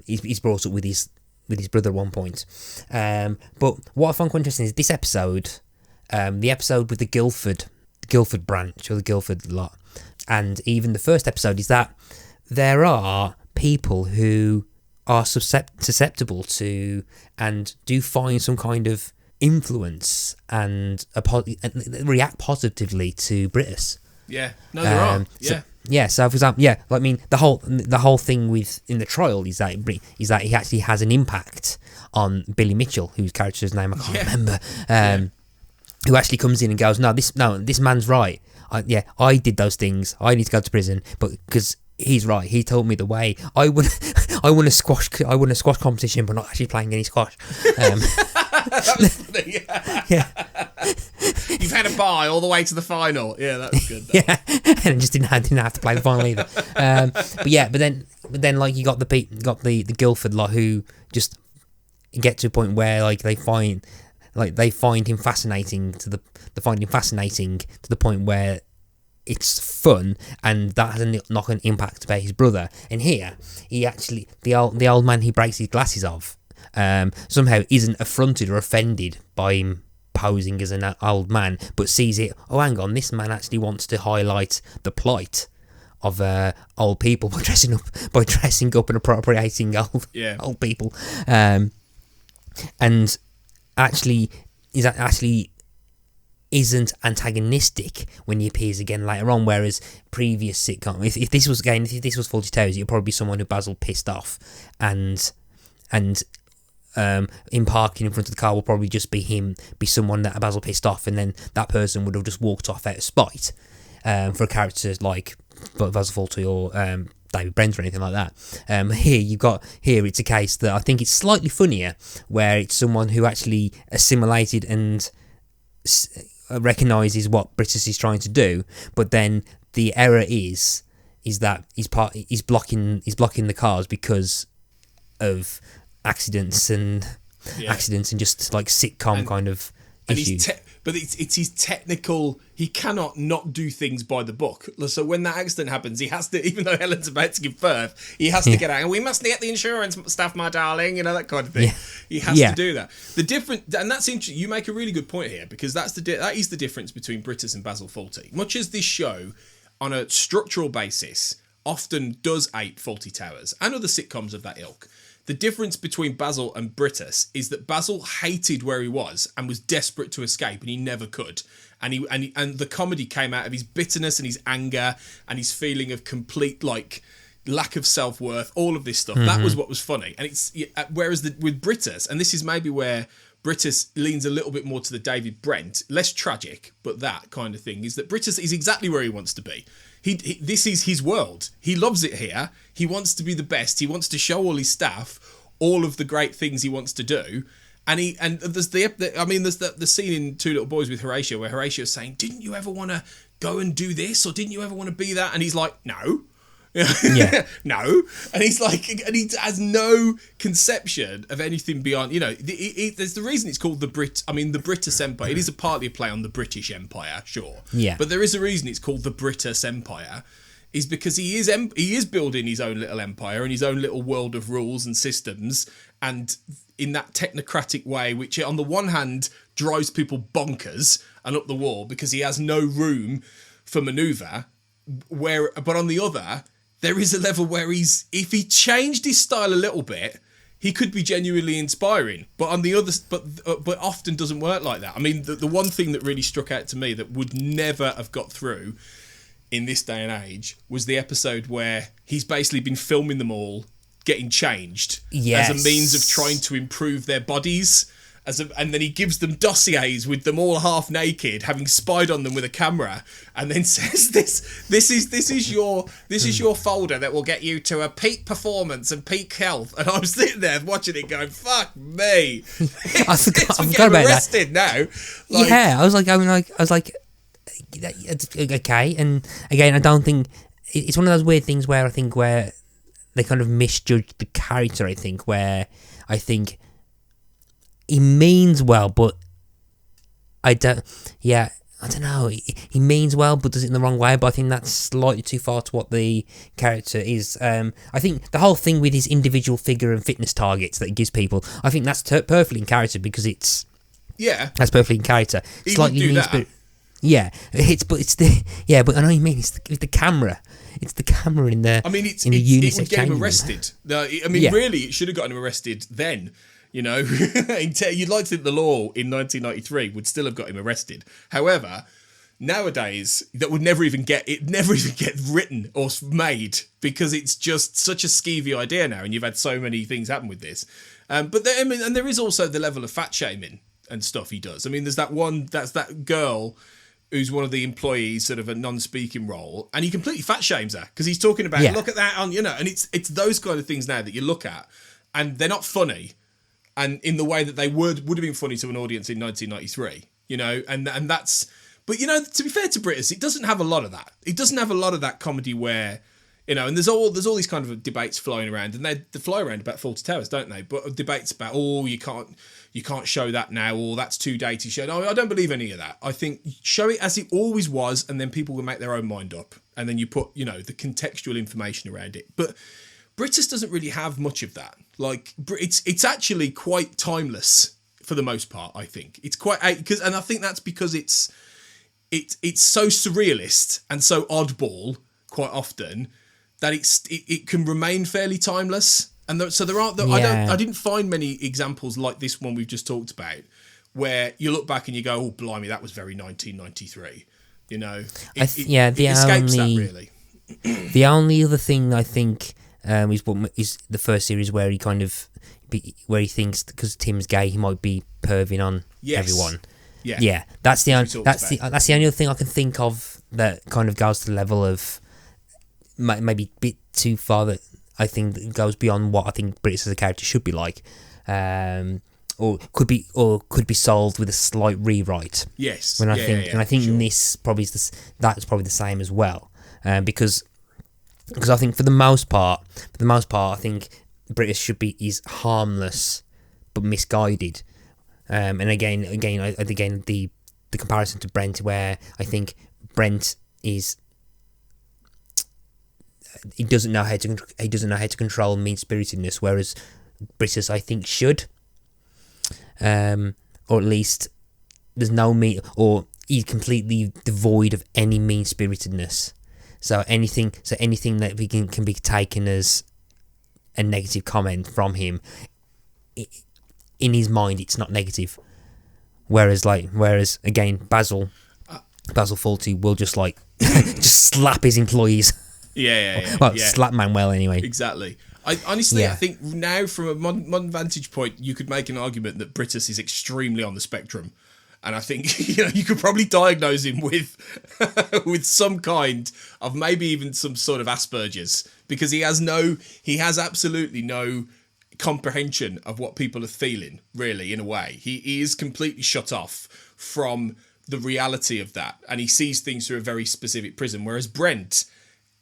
he's brought up with his his brother at one point. But what I find quite interesting is this episode, the episode with the Guildford branch, or the Guildford lot, and even the first episode, is that there are people who are susceptible to and do find some kind of influence and react positively to Brittas. Yeah, no, there are. Yeah. So for example, I mean, the whole thing in the trial is that he actually has an impact on Billy Mitchell, whose character's name I can't remember, who actually comes in and goes, no, this man's right. I did those things. I need to go to prison, but because he's right, he told me the way. I won a squash competition, but not actually playing any squash. That's funny. Yeah. You've had a bye all the way to the final. Yeah, that's good. Yeah, and just didn't have to play the final either. But then like you got the Guildford lot who just get to a point where like they find him fascinating to the point where it's fun, and that has a knock-on impact about his brother. And here, he actually the old man he breaks his glasses of somehow isn't affronted or offended by him posing as an old man, but sees it. Oh, hang on, this man actually wants to highlight the plight of old people by dressing up and appropriating old people, and actually isn't antagonistic when he appears again later on, whereas previous sitcom, if this was Fawlty Towers, it'd probably be someone who Basil pissed off, and in parking in front of the car will probably just be someone that Basil pissed off, and then that person would have just walked off out of spite, for a character like Basil Fawlty or David Brent or anything like that. Here it's a case that I think it's slightly funnier, where it's someone who actually assimilated and recognises what Brittas is trying to do, but then the error is that he's blocking the cars because of accidents and just like sitcom kind of issues. But it's his technical. He cannot not do things by the book. So when that accident happens, he has to, even though Helen's about to give birth, he has to get out. And we must get the insurance stuff, my darling. You know, that kind of thing. He has to do that. The different, and that's interesting. You make a really good point here, because that is the difference between Brittas and Basil Fawlty. Much as this show, on a structural basis, often does ape Fawlty Towers and other sitcoms of that ilk. The difference between Basil and Brittas is that Basil hated where he was and was desperate to escape, and he never could. And the comedy came out of his bitterness and his anger and his feeling of complete lack of self-worth, all of this stuff. Mm-hmm. That was what was funny. And it's whereas with Brittas, and this is maybe where Brittas leans a little bit more to the David Brent, less tragic, but that kind of thing, is that Brittas is exactly where he wants to be. This is his world. He loves it here. He wants to be the best. He wants to show all his staff all of the great things he wants to do. And there's the scene in Two Little Boys with Horatio, where Horatio's saying, "Didn't you ever want to go and do this, or didn't you ever want to be that?" And he's like, "No." No, and he's like, and he has no conception of anything beyond, there's the reason it's called the Brittas Empire. It is partly a play on the British Empire, sure, but there is a reason it's called the Brittas Empire, is because he is building his own little empire and his own little world of rules and systems, and in that technocratic way, which on the one hand drives people bonkers and up the wall because he has no room for manoeuvre, but on the other, there is a level where if he changed his style a little bit, he could be genuinely inspiring. But on the other, but often doesn't work like that. I mean, the one thing that really struck out to me that would never have got through in this day and age was the episode where he's basically been filming them all getting changed as a means of trying to improve their bodies. And then he gives them dossiers with them all half naked, having spied on them with a camera, and then says, "This is your folder that will get you to a peak performance and peak health." And I was sitting there watching it, going, "Fuck me!" I forgot about arrested that. Now. I was like, okay. And again, I don't think it's one of those weird things where they kind of misjudged the character. Where I think he means well, but I don't. Yeah, I don't know, he means well but does it in the wrong way, but I think that's slightly too far to what the character is. I think the whole thing with his individual figure and fitness targets that he gives people, I think that's perfectly in character because it's... Yeah. That's perfectly in character. He slightly would do that. But I know what you mean, it's the camera. It's the camera in the... I mean, it would get him arrested. Really, it should have gotten him arrested then. You know, you'd like to think the law in 1993 would still have got him arrested. However, nowadays that would never even get written or made because it's just such a skeevy idea now, and you've had so many things happen with this. And there is also the level of fat shaming and stuff he does. I mean, there's that girl who's one of the employees, sort of a non-speaking role, and he completely fat shames her because he's talking about look at that on, and it's those kind of things now that you look at, and they're not funny. And in the way that they would have been funny to an audience in 1993, and that's... But, to be fair to Brittas, it doesn't have a lot of that. It doesn't have a lot of that comedy where, and there's all these kind of debates flowing around, and they fly around about Fawlty Towers, don't they? But debates about, you can't show that now, or that's too dated. No, I don't believe any of that. I think show it as it always was, and then people will make their own mind up. And then you put, the contextual information around it. But Brittas doesn't really have much of that. Like, it's actually quite timeless for the most part, I think. It's quite... and I think that's because it's so surrealist and so oddball quite often that it can remain fairly timeless. And so there aren't... I didn't find many examples like this one we've just talked about where you look back and you go, oh, blimey, that was very 1993. It escapes that, really. The only other thing I think... is the first series where he kind of where he thinks because Tim's gay he might be perving on everyone. Yeah. That's the only other thing I can think of that kind of goes to the level of maybe a bit too far, that I think that goes beyond what I think Brittas as a character should be like, or could be solved with a slight rewrite. Yes. I think this probably that's probably the same as well, because I think for the most part, I think Brittas is harmless but misguided. And again, the comparison to Brent, where I think Brent is he doesn't know how to control mean-spiritedness, whereas Brittas I think should, or at least there's no or he's completely devoid of any mean-spiritedness. So anything that we can be taken as a negative comment from him, in his mind, it's not negative. Whereas again, Basil Fawlty will just just slap his employees. Yeah. Slap Manuel anyway. Exactly. I think now from a modern vantage point, you could make an argument that Brittas is extremely on the spectrum. And I think you could probably diagnose him with with some kind of maybe even some sort of Asperger's, because he has absolutely no comprehension of what people are feeling, really, in a way. He is completely shut off from the reality of that, and he sees things through a very specific prism, whereas Brent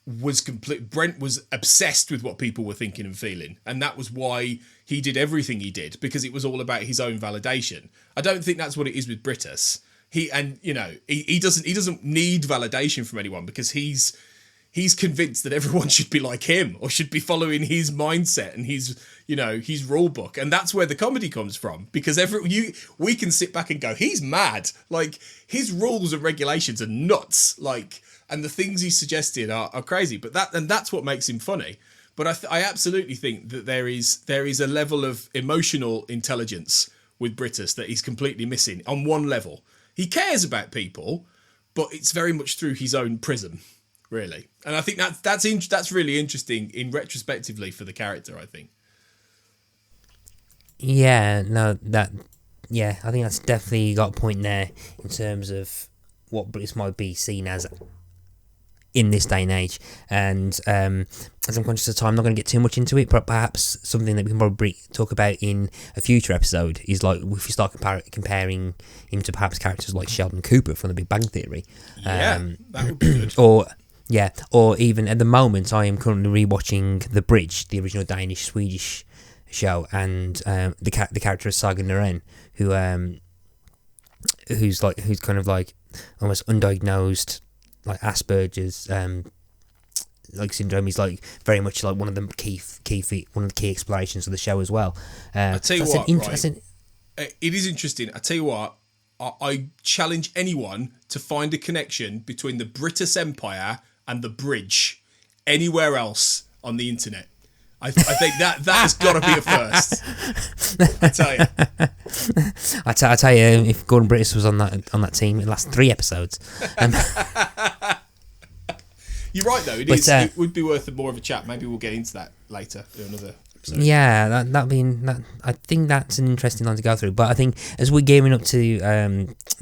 was obsessed with what people were thinking and feeling, and that was why he did everything he did, because it was all about his own validation. I don't think that's what it is with Brittas. He doesn't need validation from anyone, because he's convinced that everyone should be like him or should be following his mindset and his rule book, and that's where the comedy comes from. Because we can sit back and go, he's mad. Like, his rules and regulations are nuts. Like, and the things he suggested are crazy. But that's what makes him funny. But I absolutely think that there is a level of emotional intelligence with Brittas that he's completely missing on one level. He cares about people, but it's very much through his own prism, really. And I think that's really interesting in retrospectively for the character, I think. I think that's definitely got a point there in terms of what Brittas might be seen as in this day and age. And as I'm conscious of time, I'm not going to get too much into it, but perhaps something that we can probably talk about in a future episode is like if we start comparing him to perhaps characters like Sheldon Cooper from The Big Bang Theory. That would be good. Or even at the moment, I am currently rewatching The Bridge, the original Danish-Swedish show, and the character of Saga Naren, who's kind of like almost undiagnosed like Asperger's like syndrome. He's like very much like one of the key explorations of the show as well. I tell you what, right, it is interesting. I tell you what, I challenge anyone to find a connection between the Brittas Empire and the bridge anywhere else on the internet. I think that has got to be a first. I tell you. I tell you, if Gordon Brittas was on that team, it'd last 3 episodes. You're right, though. It would be worth more of a chat. Maybe we'll get into that later in another episode. Yeah, I think that's an interesting line to go through. But I think as we're gearing up to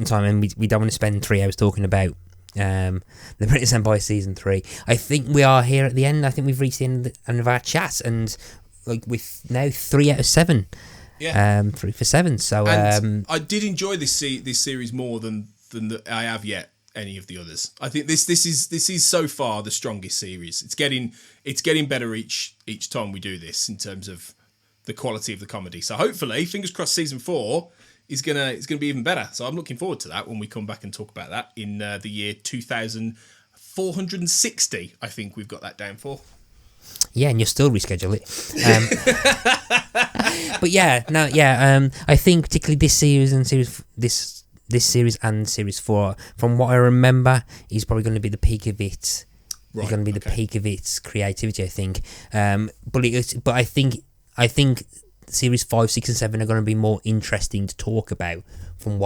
time, and we don't want to spend 3 hours talking about the Brittas Empire season 3. I think we are here at the end. I think we've reached the end of our chat, and like with now 3 out of 7. Yeah. 3 for 7. So I did enjoy this series more than I have yet any of the others. I think this is so far the strongest series. It's getting better each time we do this in terms of the quality of the comedy. So hopefully, fingers crossed, season 4 is gonna be even better. So I'm looking forward to that when we come back and talk about that in the year 2460. I think we've got that down for. Yeah, and you'll still reschedule it. But yeah, I think particularly this series and this series and series 4, from what I remember, is probably going to be the peak of it. Right, it's going to be the peak of its creativity, I think. But I think series 5, 6, and 7 are going to be more interesting to talk about. From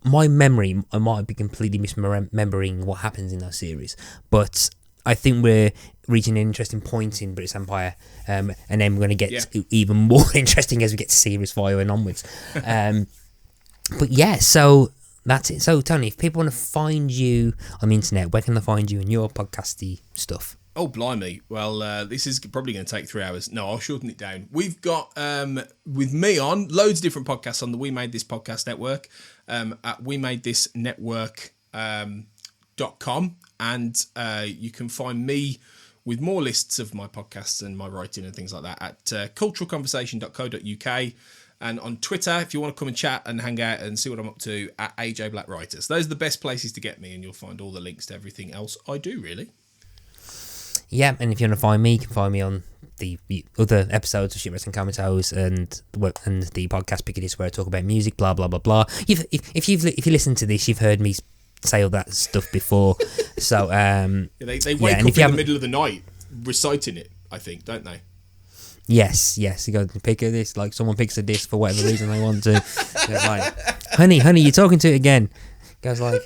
my memory, I might be completely misremembering what happens in those series, but I think we're reaching an interesting point in Brittas Empire, and then we're going to get even more interesting as we get to series 5 and onwards. But yeah, so that's it. So Tony, if people want to find you on the internet, where can they find you and your podcasty stuff? Oh, blimey. Well, this is probably going to take 3 hours. No, I'll shorten it down. We've got, with me on, loads of different podcasts on the We Made This Podcast Network, at wemadethisnetwork.com. And you can find me with more lists of my podcasts and my writing and things like that at culturalconversation.co.uk. And on Twitter, if you want to come and chat and hang out and see what I'm up to, at AJ Black Writers. Those are the best places to get me, and you'll find all the links to everything else I do, really. Yeah, and if you want to find me, you can find me on the other episodes of Shipwrecks and Comatose and the podcast Pick It Is, where I talk about music, blah blah blah blah. If you listen to this, you've heard me say all that stuff before. So they wake up in the middle of the night reciting it, I think, don't they? Yes, you go to pick a disc, like someone picks a disc for whatever reason they want to. Goes like, honey, you're talking to it again. Goes like,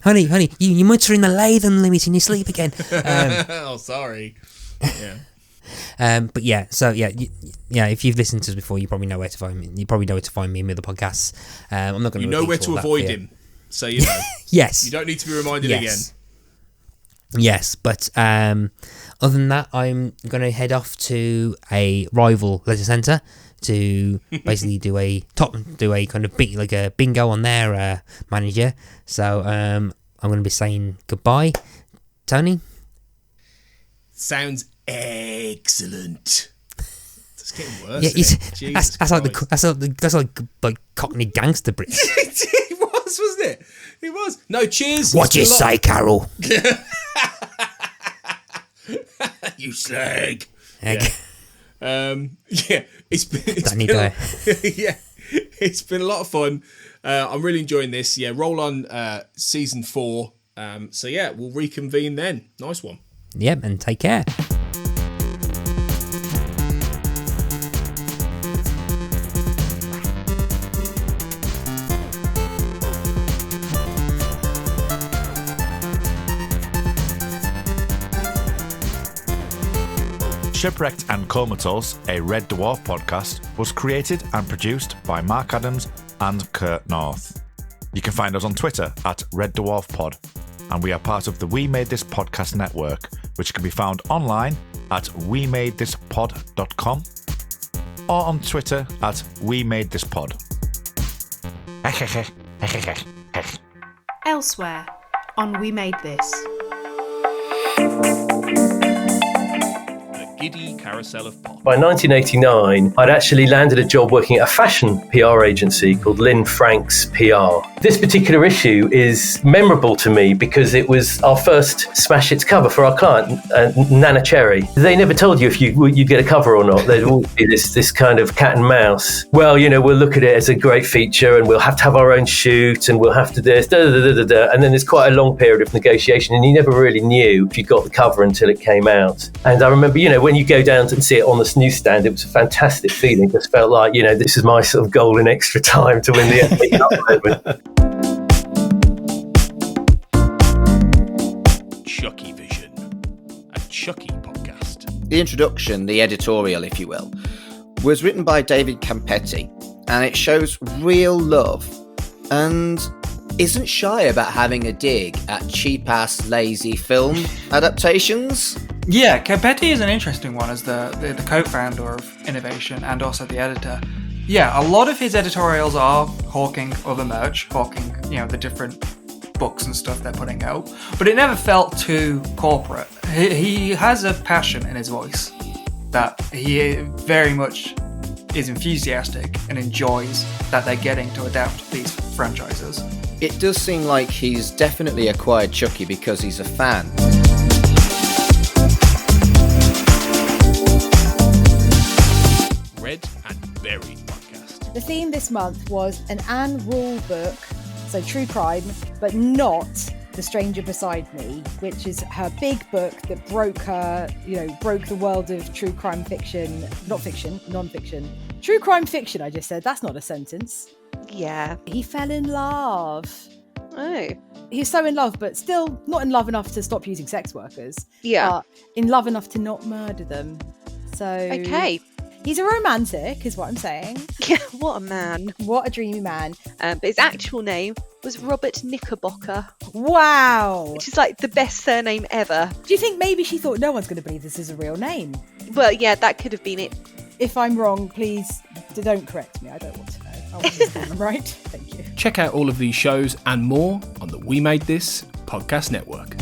honey, you muttering the Latham limit in your sleep again. Oh, sorry. Yeah. But yeah, so yeah, if you've listened to us before, you probably know where to find me. You probably know where to find me in the other podcasts. I'm not going to. You know where to avoid him, so you know. Yes. You don't need to be reminded again. Yes, but other than that, I'm going to head off to a rival leisure centre to basically do a kind of a bingo on their manager. So I'm going to be saying goodbye, Tony. Sounds excellent. It's getting worse. Yeah, that's like Cockney gangster Brits. It was, wasn't it? It was. No, cheers. What you say, Carol? You slag. Egg. It's been it's been a lot of fun. I'm really enjoying this. Yeah, roll on season 4. So yeah, we'll reconvene then. Nice one. Yep, and take care. Shipwrecked and Comatose, a Red Dwarf podcast, was created and produced by Mark Adams and Kurt North. You can find us on Twitter at Red Dwarf Pod, and we are part of the We Made This Podcast Network, which can be found online at wemadethispod.com or on Twitter at We Made This Pod. Elsewhere on We Made This. giddy carousel of pop. By 1989, I'd actually landed a job working at a fashion PR agency called Lynn Franks PR. This particular issue is memorable to me because it was our first smash hits cover for our client, Nana Cherry. They never told you if you'd get a cover or not. There'd always be this kind of cat and mouse. Well, we'll look at it as a great feature and we'll have to have our own shoot and we'll have to do this, and then there's quite a long period of negotiation and you never really knew if you got the cover until it came out. And I remember, when you go down and see it on the newsstand, it was a fantastic feeling. It just felt like, this is my sort of golden extra time to win the FA Cup moment. Chucky Vision, a Chucky podcast. The introduction, the editorial, if you will, was written by David Campetti, and it shows real love and isn't shy about having a dig at cheap-ass, lazy film adaptations. Yeah, Campetti is an interesting one as the co-founder of Innovation and also the editor. Yeah, a lot of his editorials are hawking other merch, hawking, the different books and stuff they're putting out, but it never felt too corporate. He has a passion in his voice that he very much is enthusiastic and enjoys that they're getting to adapt these franchises. It does seem like he's definitely acquired Chucky because he's a fan. Red and Berry podcast. The theme this month was an Anne Rule book, so true crime, but not The Stranger Beside Me, which is her big book that broke the world of true crime fiction, non-fiction. True crime fiction, I just said. That's not a sentence. Yeah. He fell in love. Oh. He's so in love, but still not in love enough to stop using sex workers. Yeah. In love enough to not murder them. So. Okay. He's a romantic, is what I'm saying. Yeah, what a man. What a dreamy man. But his actual name was Robert Knickerbocker. Wow. Which is like the best surname ever. Do you think maybe she thought no one's going to believe this is a real name? Well, yeah, that could have been it. If I'm wrong, please don't correct me. I don't want to know. I want to know I'm right. Thank you. Check out all of these shows and more on the We Made This podcast network.